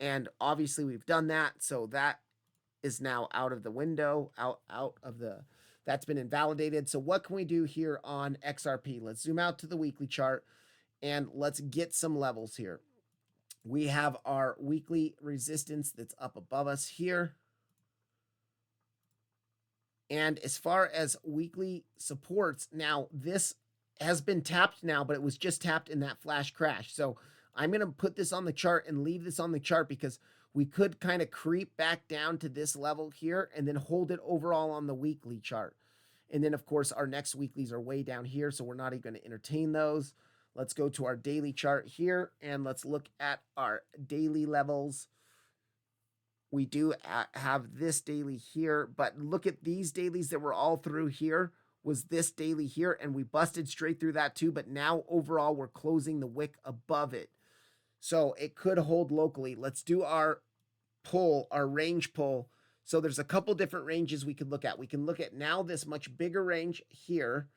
And obviously, we've done that. So that is now out of the window, out of the, that's been invalidated. So what can we do here on XRP? Let's zoom out to the weekly chart and let's get some levels here. We have our weekly resistance that's up above us here. And as far as weekly supports, now this has been tapped now, but it was just tapped in that flash crash. So I'm going to put this on the chart and leave this on the chart because we could kind of creep back down to this level here and then hold it overall on the weekly chart. And then, of course, our next weeklies are way down here, so we're not even going to entertain those. Let's go to our daily chart here, and let's look at our daily levels. We do have this daily here, but look at these dailies that were all through here. Was this daily here, and we busted straight through that too, but now overall we're closing the wick above it. So it could hold locally. Let's do our pull, our range pull. So there's a couple different ranges we could look at. We can look at now this much bigger range here.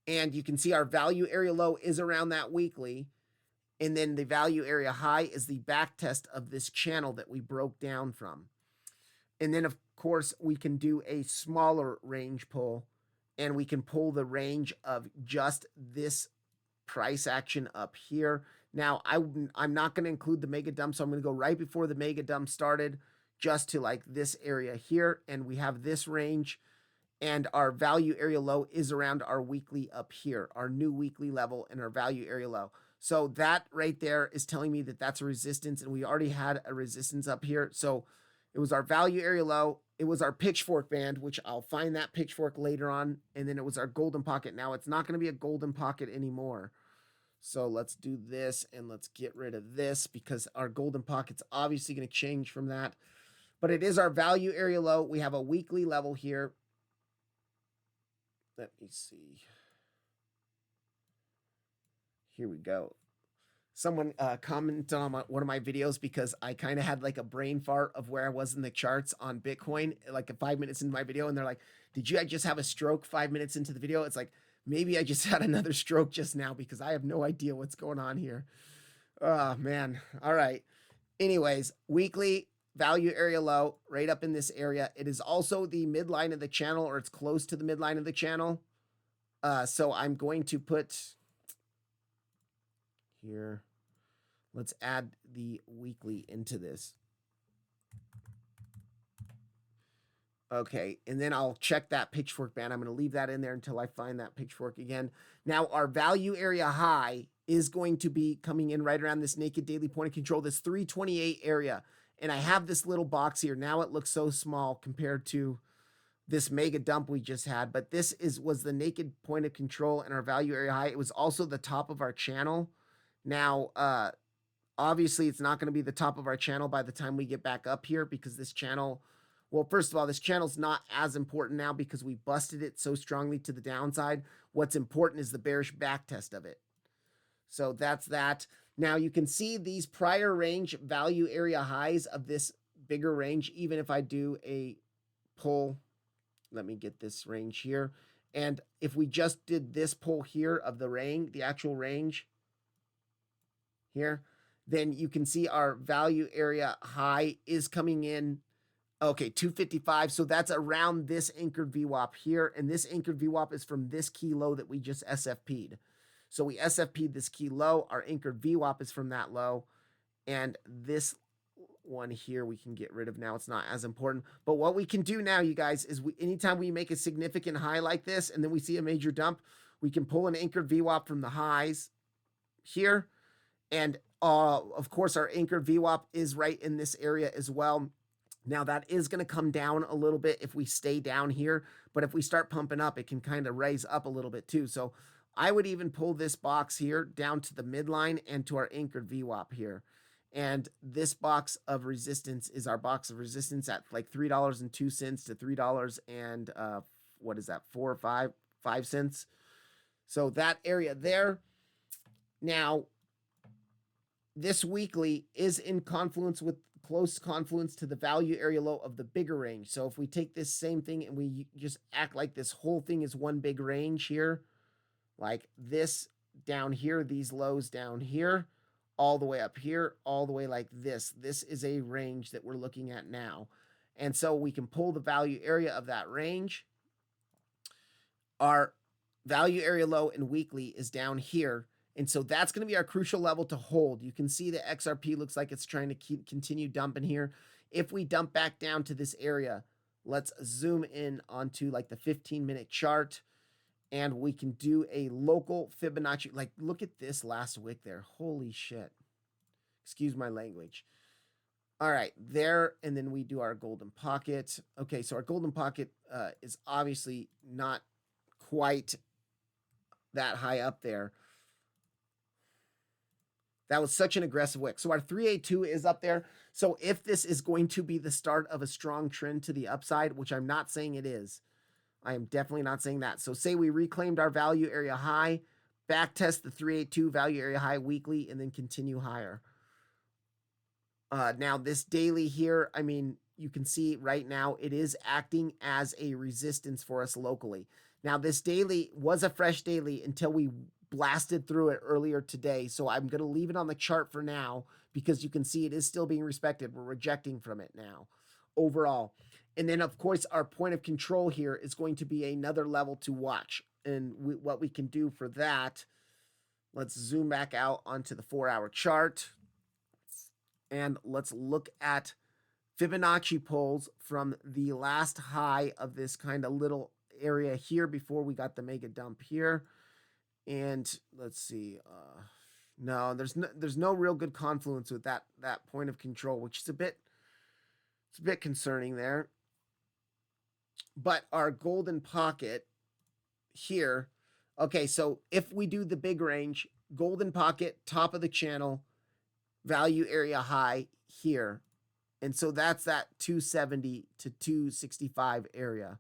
And you can see our value area low is around that weekly. And then the value area high is the back test of this channel that we broke down from. And then, of course, we can do a smaller range pull. And we can pull the range of just this price action up here. Now, I'm not going to include the mega dump, so I'm going to go right before the mega dump started, just to like this area here. And we have this range. And our value area low is around our weekly up here, our new weekly level and our value area low. So that right there is telling me that that's a resistance, and we already had a resistance up here. So it was our value area low. It was our pitchfork band, which I'll find that pitchfork later on. And then it was our golden pocket. Now it's not going to be a golden pocket anymore. So let's do this and let's get rid of this because our golden pocket's obviously going to change from that. But it is our value area low. We have a weekly level here. Let me see. Here we go. Someone commented on one of my videos because I kind of had like a brain fart of where I was in the charts on Bitcoin, like 5 minutes into my video. And they're like, did you just have a stroke 5 minutes into the video? It's like, maybe I just had another stroke just now because I have no idea what's going on here. Oh, man. All right. Anyways, weekly value area low right up in this area. It is also the midline of the channel, or it's close to the midline of the channel. So I'm going to put here. Let's add the weekly into this. Okay, and then I'll check that pitchfork band. I'm going to leave that in there until I find that pitchfork again. Now, our value area high is going to be coming in right around this naked daily point of control, this 328 area. And I have this little box here. Now it looks so small compared to this mega dump we just had. But this was the naked point of control and our value area high. It was also the top of our channel. Now, obviously, it's not going to be the top of our channel by the time we get back up here because this channel, well, first of all, this channel's not as important now because we busted it so strongly to the downside. What's important is the bearish back test of it. So that's that. Now you can see these prior range value area highs of this bigger range, even if I do a pull. Let me get this range here. And if we just did this pull here of the range, the actual range here, then you can see our value area high is coming in. Okay, 255. So that's around this anchored VWAP here. And this anchored VWAP is from this key low that we just SFP'd. So we SFP'd this key low. Our anchored VWAP is from that low. And this one here we can get rid of now. It's not as important. But what we can do now, you guys, is anytime we make a significant high like this and then we see a major dump, we can pull an anchored VWAP from the highs here. And of course, our anchored VWAP is right in this area as well. Now, that is going to come down a little bit if we stay down here. But if we start pumping up, it can kind of raise up a little bit too. So I would even pull this box here down to the midline and to our anchored VWAP here. And this box of resistance is our box of resistance at like $3.02 to $3 and what is that, 4 or 5 cents. So that area there. Now, this weekly is in confluence with close confluence to the value area low of the bigger range. So if we take this same thing and we just act like this whole thing is one big range here, like this down here, these lows down here, all the way up here, all the way like this. This is a range that we're looking at now. And so we can pull the value area of that range. Our value area low in weekly is down here. And so that's going to be our crucial level to hold. You can see the XRP looks like it's trying to continue dumping here. If we dump back down to this area, let's zoom in onto like the 15-minute chart. And we can do a local Fibonacci. Like, look at this last wick there. Holy shit. Excuse my language. All right, there. And then we do our golden pocket. Okay, so our golden pocket is obviously not quite that high up there. That was such an aggressive wick. So our 382 is up there. So if this is going to be the start of a strong trend to the upside, which I'm not saying it is, I am definitely not saying that. So say we reclaimed our value area high, back test the 382 value area high weekly, and then continue higher. Now this daily here, I mean, you can see right now it is acting as a resistance for us locally. Now this daily was a fresh daily until we blasted through it earlier today. So I'm going to leave it on the chart for now because you can see it is still being respected. We're rejecting from it now overall. And then, of course, our point of control here is going to be another level to watch. And what we can do for that, let's zoom back out onto the 4-hour chart. And let's look at Fibonacci pulls from the last high of this kind of little area here before we got the mega dump here. And let's see. No, there's no real good confluence with that point of control, which is a bit concerning there. But our golden pocket here, okay, so if we do the big range, golden pocket, top of the channel, value area high here. And so that's that 270 to 265 area.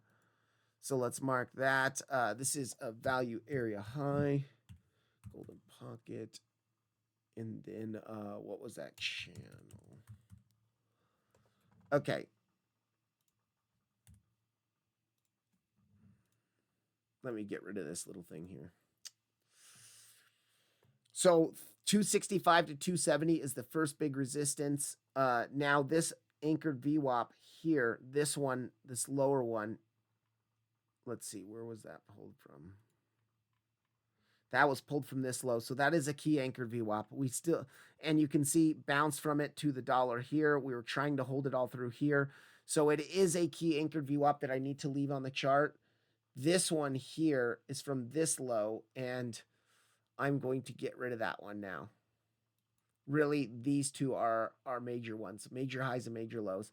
So let's mark that. This is a value area high, golden pocket, and then what was that channel? Okay. Let me get rid of this little thing here. So 265 to 270 is the first big resistance. Now this anchored VWAP here, this one, this lower one, let's see, where was that pulled from? That was pulled from this low. So that is a key anchored VWAP. We still, and you can see bounce from it to the dollar here. We were trying to hold it all through here. So it is a key anchored VWAP that I need to leave on the chart. This one here is from this low, and I'm going to get rid of that one now. Really, these two are major ones, major highs and major lows.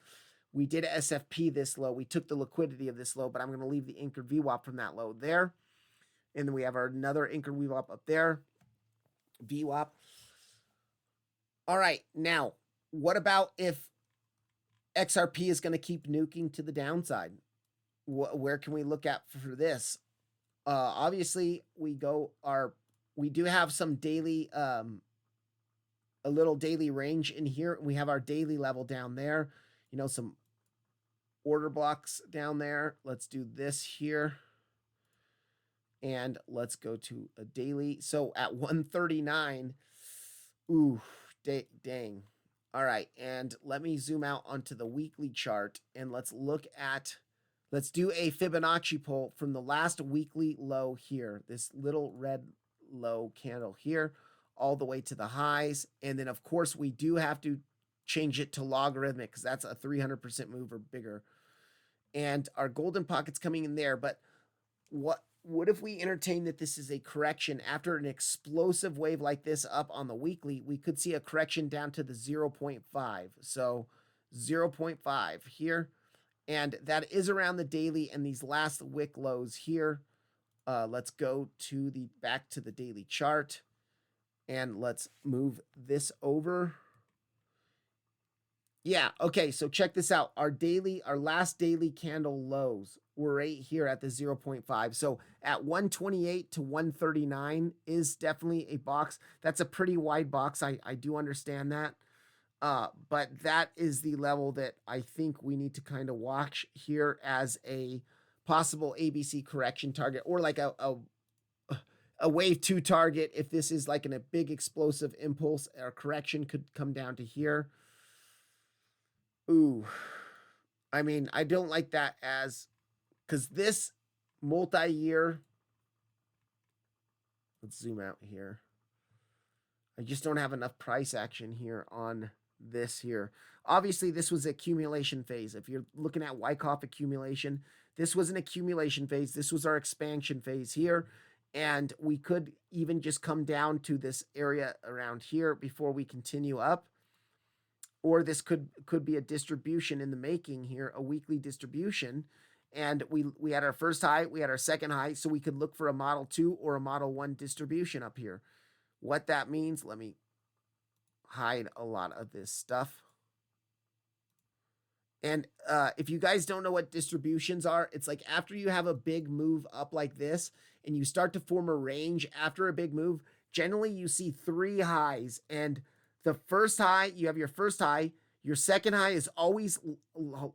We did SFP this low. We took the liquidity of this low, but I'm going to leave the anchored VWAP from that low there. And then we have our another anchored VWAP up there. VWAP. All right, now, what about if XRP is going to keep nuking to the downside? Where can we look at for this? Obviously, we do have some daily, a little daily range in here. We have our daily level down there. You know, some order blocks down there. Let's do this here. And let's go to a daily. So at 139, ooh, dang. All right, and let me zoom out onto the weekly chart, and let's look at, let's do a Fibonacci pull from the last weekly low here, this little red low candle here, all the way to the highs. And then, of course, we do have to change it to logarithmic because that's a 300% move or bigger. And our golden pocket's coming in there. But what if we entertain that this is a correction after an explosive wave like this up on the weekly? We could see a correction down to the 0.5. So 0.5 here. And that is around the daily and these last wick lows here. Let's go to back to the daily chart. And let's move this over. Yeah, okay, so check this out. Our last daily candle lows were right here at the 0.5. So at 128 to 139 is definitely a box. That's a pretty wide box. I do understand that. But that is the level that I think we need to kind of watch here as a possible ABC correction target, or like a wave two target. If this is like a big explosive impulse or correction, could come down to here. Ooh, I mean, I don't like that as, because this multi-year, let's zoom out here. I just don't have enough price action here on this here. Obviously, this was accumulation phase. If you're looking at Wyckoff accumulation, this was an accumulation phase. This was our expansion phase here. And we could even just come down to this area around here before we continue up. Or this could be a distribution in the making here, a weekly distribution. And we had our first high, we had our second high, so we could look for a Model 2 or a Model 1 distribution up here. What that means, let me hide a lot of this stuff. And if you guys don't know what distributions are, it's like after you have a big move up like this and you start to form a range after a big move, generally you see three highs. And the first high, you have your first high, your second high is always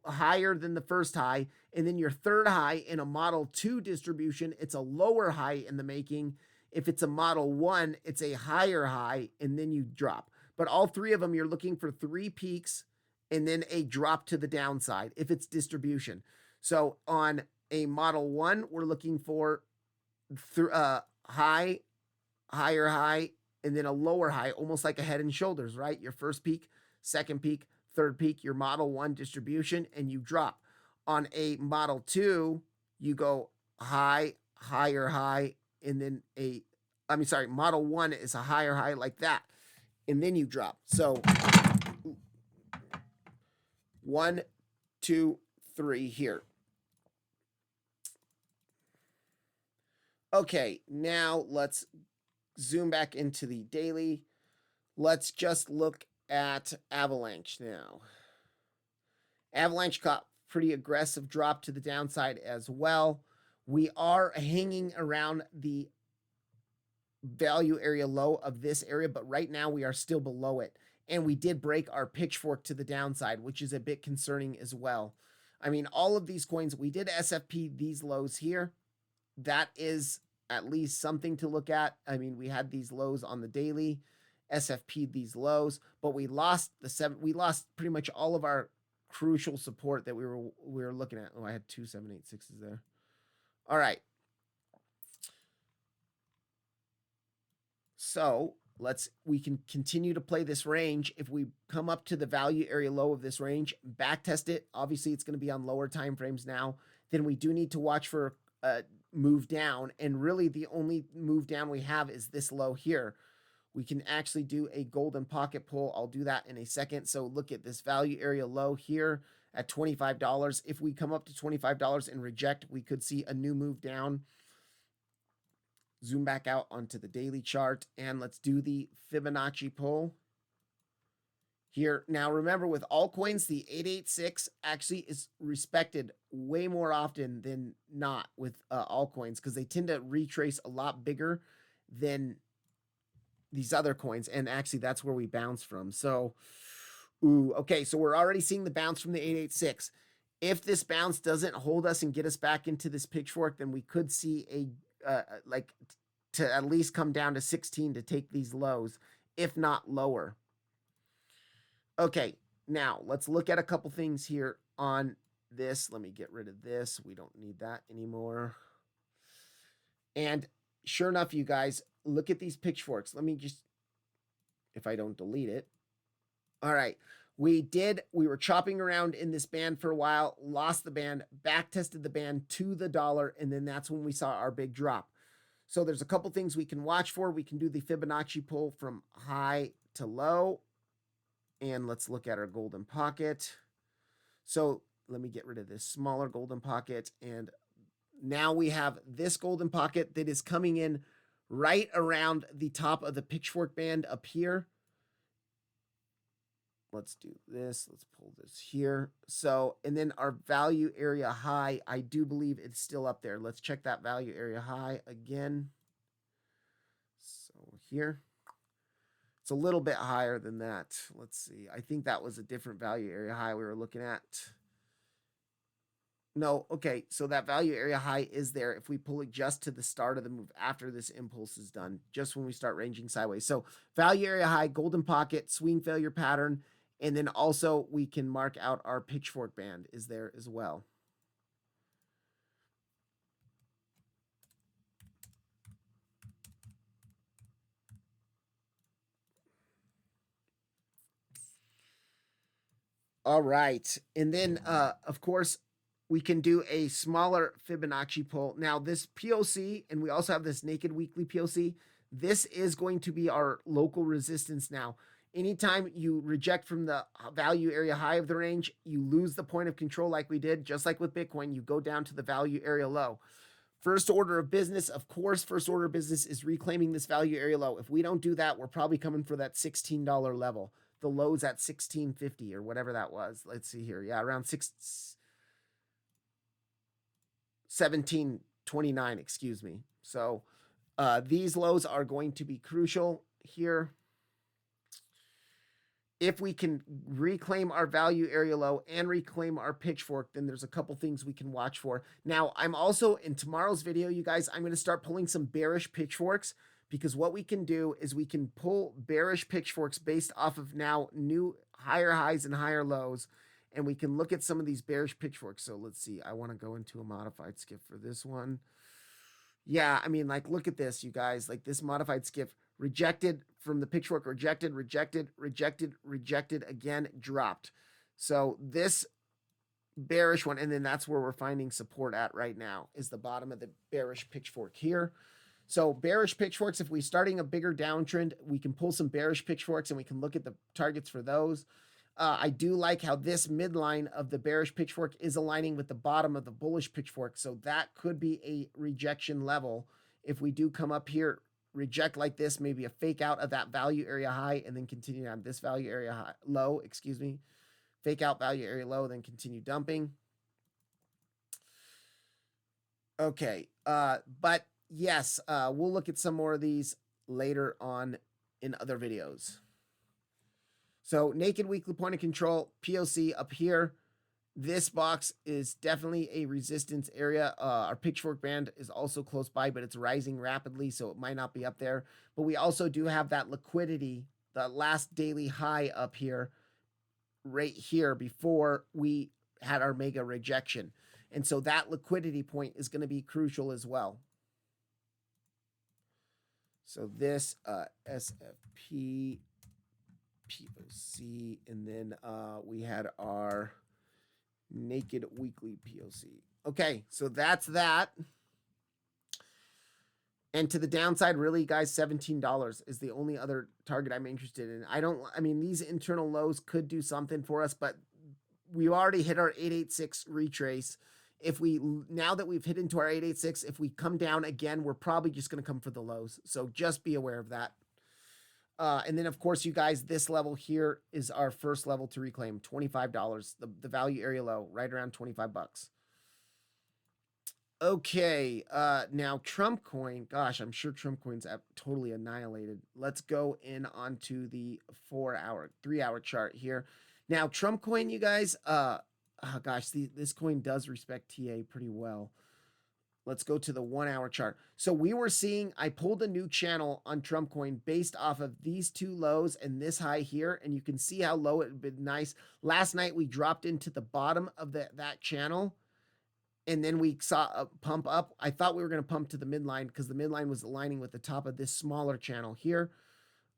higher than the first high. And then your third high in a Model 2 distribution, it's a lower high in the making. If it's a Model 1, it's a higher high, and then you drop. But all three of them, you're looking for three peaks and then a drop to the downside if it's distribution. So on a Model 1, we're looking for high, higher high, and then a lower high, almost like a head and shoulders, right? Your first peak, second peak, third peak, your Model 1 distribution, and you drop. On a Model 2, you go high, higher high, and then Model 1 is a higher high like that, and then you drop. So 1, 2, 3 here. Okay, now let's zoom back into the daily. Let's just look at Avalanche now. Avalanche caught pretty aggressive drop to the downside as well. We are hanging around the value area low of this area, but right now we are still below it. And we did break our pitchfork to the downside, which is a bit concerning as well. I mean, all of these coins, we did SFP these lows here. That is at least something to look at. I mean, we had these lows on the daily, SFP these lows, but we lost pretty much all of our crucial support that we were looking at. Oh, I had 2 786s there. All right. So we can continue to play this range. If we come up to the value area low of this range, back test it. Obviously, it's going to be on lower time frames now. Then we do need to watch for a move down. And really, the only move down we have is this low here. We can actually do a golden pocket pull. I'll do that in a second. So look at this value area low here at $25. If we come up to $25 and reject, we could see a new move down. Zoom back out onto the daily chart, and let's do the Fibonacci pull here. Now, remember, with altcoins, the 886 actually is respected way more often than not with altcoins, because they tend to retrace a lot bigger than these other coins, and actually that's where we bounce from. So, okay, so we're already seeing the bounce from the 886. If this bounce doesn't hold us and get us back into this pitchfork, then we could see a to at least come down to 16 to take these lows, if not lower. Okay, now let's look at a couple things here on this. Let me get rid of this. We don't need that anymore. And sure enough, you guys, look at these pitchforks. Let me just, if I don't delete it. All right. We were chopping around in this band for a while, lost the band, back tested the band to the dollar, and then that's when we saw our big drop. So there's a couple things we can watch for. We can do the Fibonacci pull from high to low. And let's look at our golden pocket. So let me get rid of this smaller golden pocket. And now we have this golden pocket that is coming in right around the top of the pitchfork band up here. let's do this. Let's pull this here. So, and then our value area high, I do believe it's still up there. Let's check that value area high again. So here, it's a little bit higher than that. Let's see. I think that was a different value area high we were looking at. No, okay, so that value area high is there if we pull it just to the start of the move after this impulse is done, just when we start ranging sideways. So value area high, golden pocket, swing failure pattern, and then also we can mark out our pitchfork band is there as well. All right, and then of course we can do a smaller Fibonacci pull. Now this POC, and we also have this naked weekly POC, this is going to be our local resistance now. Anytime you reject from the value area high of the range, you lose the point of control like we did, just like with Bitcoin, you go down to the value area low. First order of business, of course, first order of business is reclaiming this value area low. If we don't do that, we're probably coming for that $16 level. The low's at 16.50 or whatever that was. Let's see here. Yeah, around 17.29, excuse me. So these lows are going to be crucial here. If we can reclaim our value area low and reclaim our pitchfork, then there's a couple things we can watch for. Now, I'm also in tomorrow's video, you guys, I'm going to start pulling some bearish pitchforks, because what we can do is we can pull bearish pitchforks based off of now new higher highs and higher lows, and we can look at some of these bearish pitchforks. So let's see. I want to go into a modified skiff for this one. Yeah, I mean, like, look at this, you guys. Like, this modified skiff rejected from the pitchfork, rejected, again, dropped. So this bearish one, and then that's where we're finding support at right now, is the bottom of the bearish pitchfork here. So bearish pitchforks, if we're starting a bigger downtrend, we can pull some bearish pitchforks and we can look at the targets for those. I do like how this midline of the bearish pitchfork is aligning with the bottom of the bullish pitchfork. So that could be a rejection level. If we do come up here, reject like this, maybe a fake out of that value area high, and then continue on this value area high, low, excuse me, fake out value area low, then continue dumping. Okay, but yes, we'll look at some more of these later on in other videos. So naked weekly point of control, POC up here. This box is definitely a resistance area. Our pitchfork band is also close by, but it's rising rapidly, so it might not be up there. But we also do have that liquidity, the last daily high up here, right here, before we had our mega rejection. And so that liquidity point is going to be crucial as well. So this SFP, POC, and then we had our naked weekly POC. Okay, so that's that. And to the downside, really, guys, $17 is the only other target I'm interested in. I mean, these internal lows could do something for us, but we already hit our 886 retrace. Now that we've hit into our 886, if we come down again, we're probably just going to come for the lows. So just be aware of that. And then, of course, you guys, this level here is our first level to reclaim, $25. The value area low, right around 25 bucks. Okay, now Trump coin. Gosh, I'm sure Trump coin's totally annihilated. Let's go in onto the 3-hour chart here. Now, Trump coin, you guys, oh gosh, this coin does respect TA pretty well. Let's go to the 1-hour chart. So we were seeing, I pulled a new channel on Trump coin based off of these two lows and this high here. And you can see how low it had been nice. Last night, we dropped into the bottom of that channel. And then we saw a pump up. I thought we were going to pump to the midline because the midline was aligning with the top of this smaller channel here.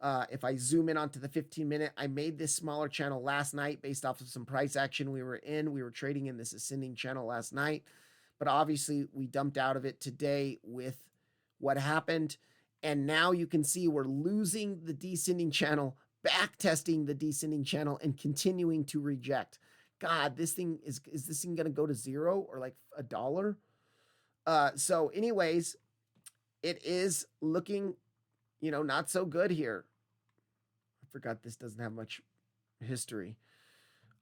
If I zoom in onto the 15-minute, I made this smaller channel last night based off of some price action we were in. We were trading in this ascending channel last night. But obviously, we dumped out of it today with what happened. And now you can see we're losing the descending channel, back testing the descending channel, and continuing to reject. God, this thing is this thing going to go to zero or like $1? So anyways, it is looking, not so good here. I forgot this doesn't have much history.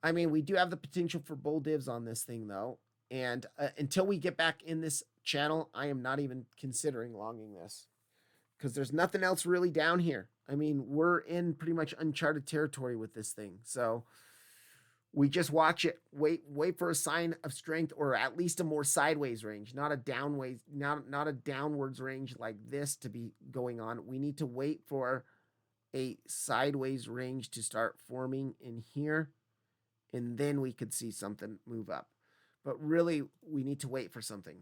I mean, we do have the potential for bull divs on this thing though. And until we get back in this channel, I am not even considering longing this because there's nothing else really down here. I mean, we're in pretty much uncharted territory with this thing. So we just watch it, wait for a sign of strength, or at least a more sideways range, not a downways, not a downwards range like this to be going on. We need to wait for a sideways range to start forming in here, and then we could see something move up. But really, we need to wait for something.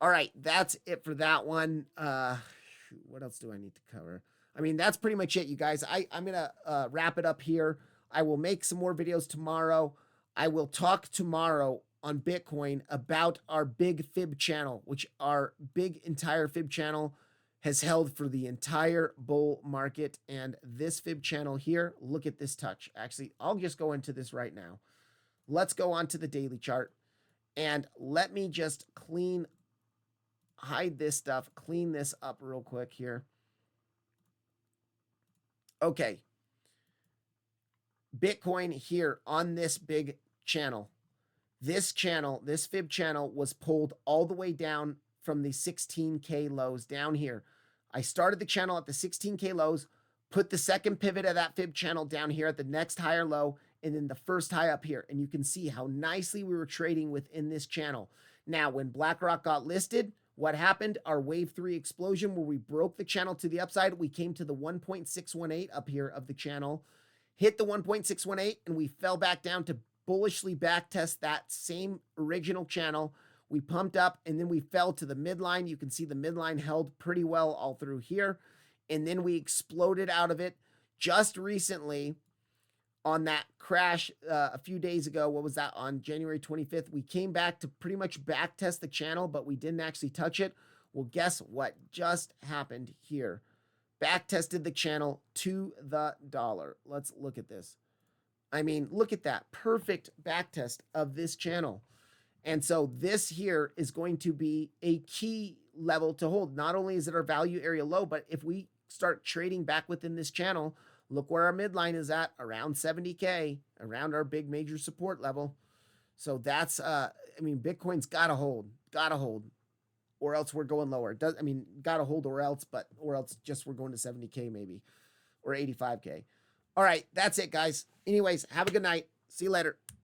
All right, that's it for that one. What else do I need to cover? I mean, that's pretty much it, you guys. I'm going to wrap it up here. I will make some more videos tomorrow. I will talk tomorrow on Bitcoin about our big fib channel, which our big entire fib channel has held for the entire bull market. And this fib channel here, look at this touch. Actually, I'll just go into this right now. Let's go on to the daily chart. And let me just hide this stuff, clean this up real quick here. Okay. Bitcoin here on this big channel. This fib channel was pulled all the way down from the 16K lows down here. I started the channel at the 16K lows, put the second pivot of that fib channel down here at the next higher low, and then the first high up here. And you can see how nicely we were trading within this channel. Now, when BlackRock got listed, what happened? Our wave 3 explosion where we broke the channel to the upside. We came to the 1.618 up here of the channel, hit the 1.618, and we fell back down to bullishly backtest that same original channel. We pumped up, and then we fell to the midline. You can see the midline held pretty well all through here. And then we exploded out of it just recently on that crash a few days ago. What was that? On January 25th, we came back to pretty much backtest the channel, but we didn't actually touch it. Well, guess what just happened here? Backtested the channel to the dollar. Let's look at this. I mean, look at that. Perfect backtest of this channel. And so this here is going to be a key level to hold. Not only is it our value area low, but if we start trading back within this channel, look where our midline is at, around 70K, around our big major support level. So that's, I mean, Bitcoin's got to hold, or else we're going lower. Got to hold or else just we're going to 70K maybe, or 85K. All right, that's it, guys. Anyways, have a good night. See you later.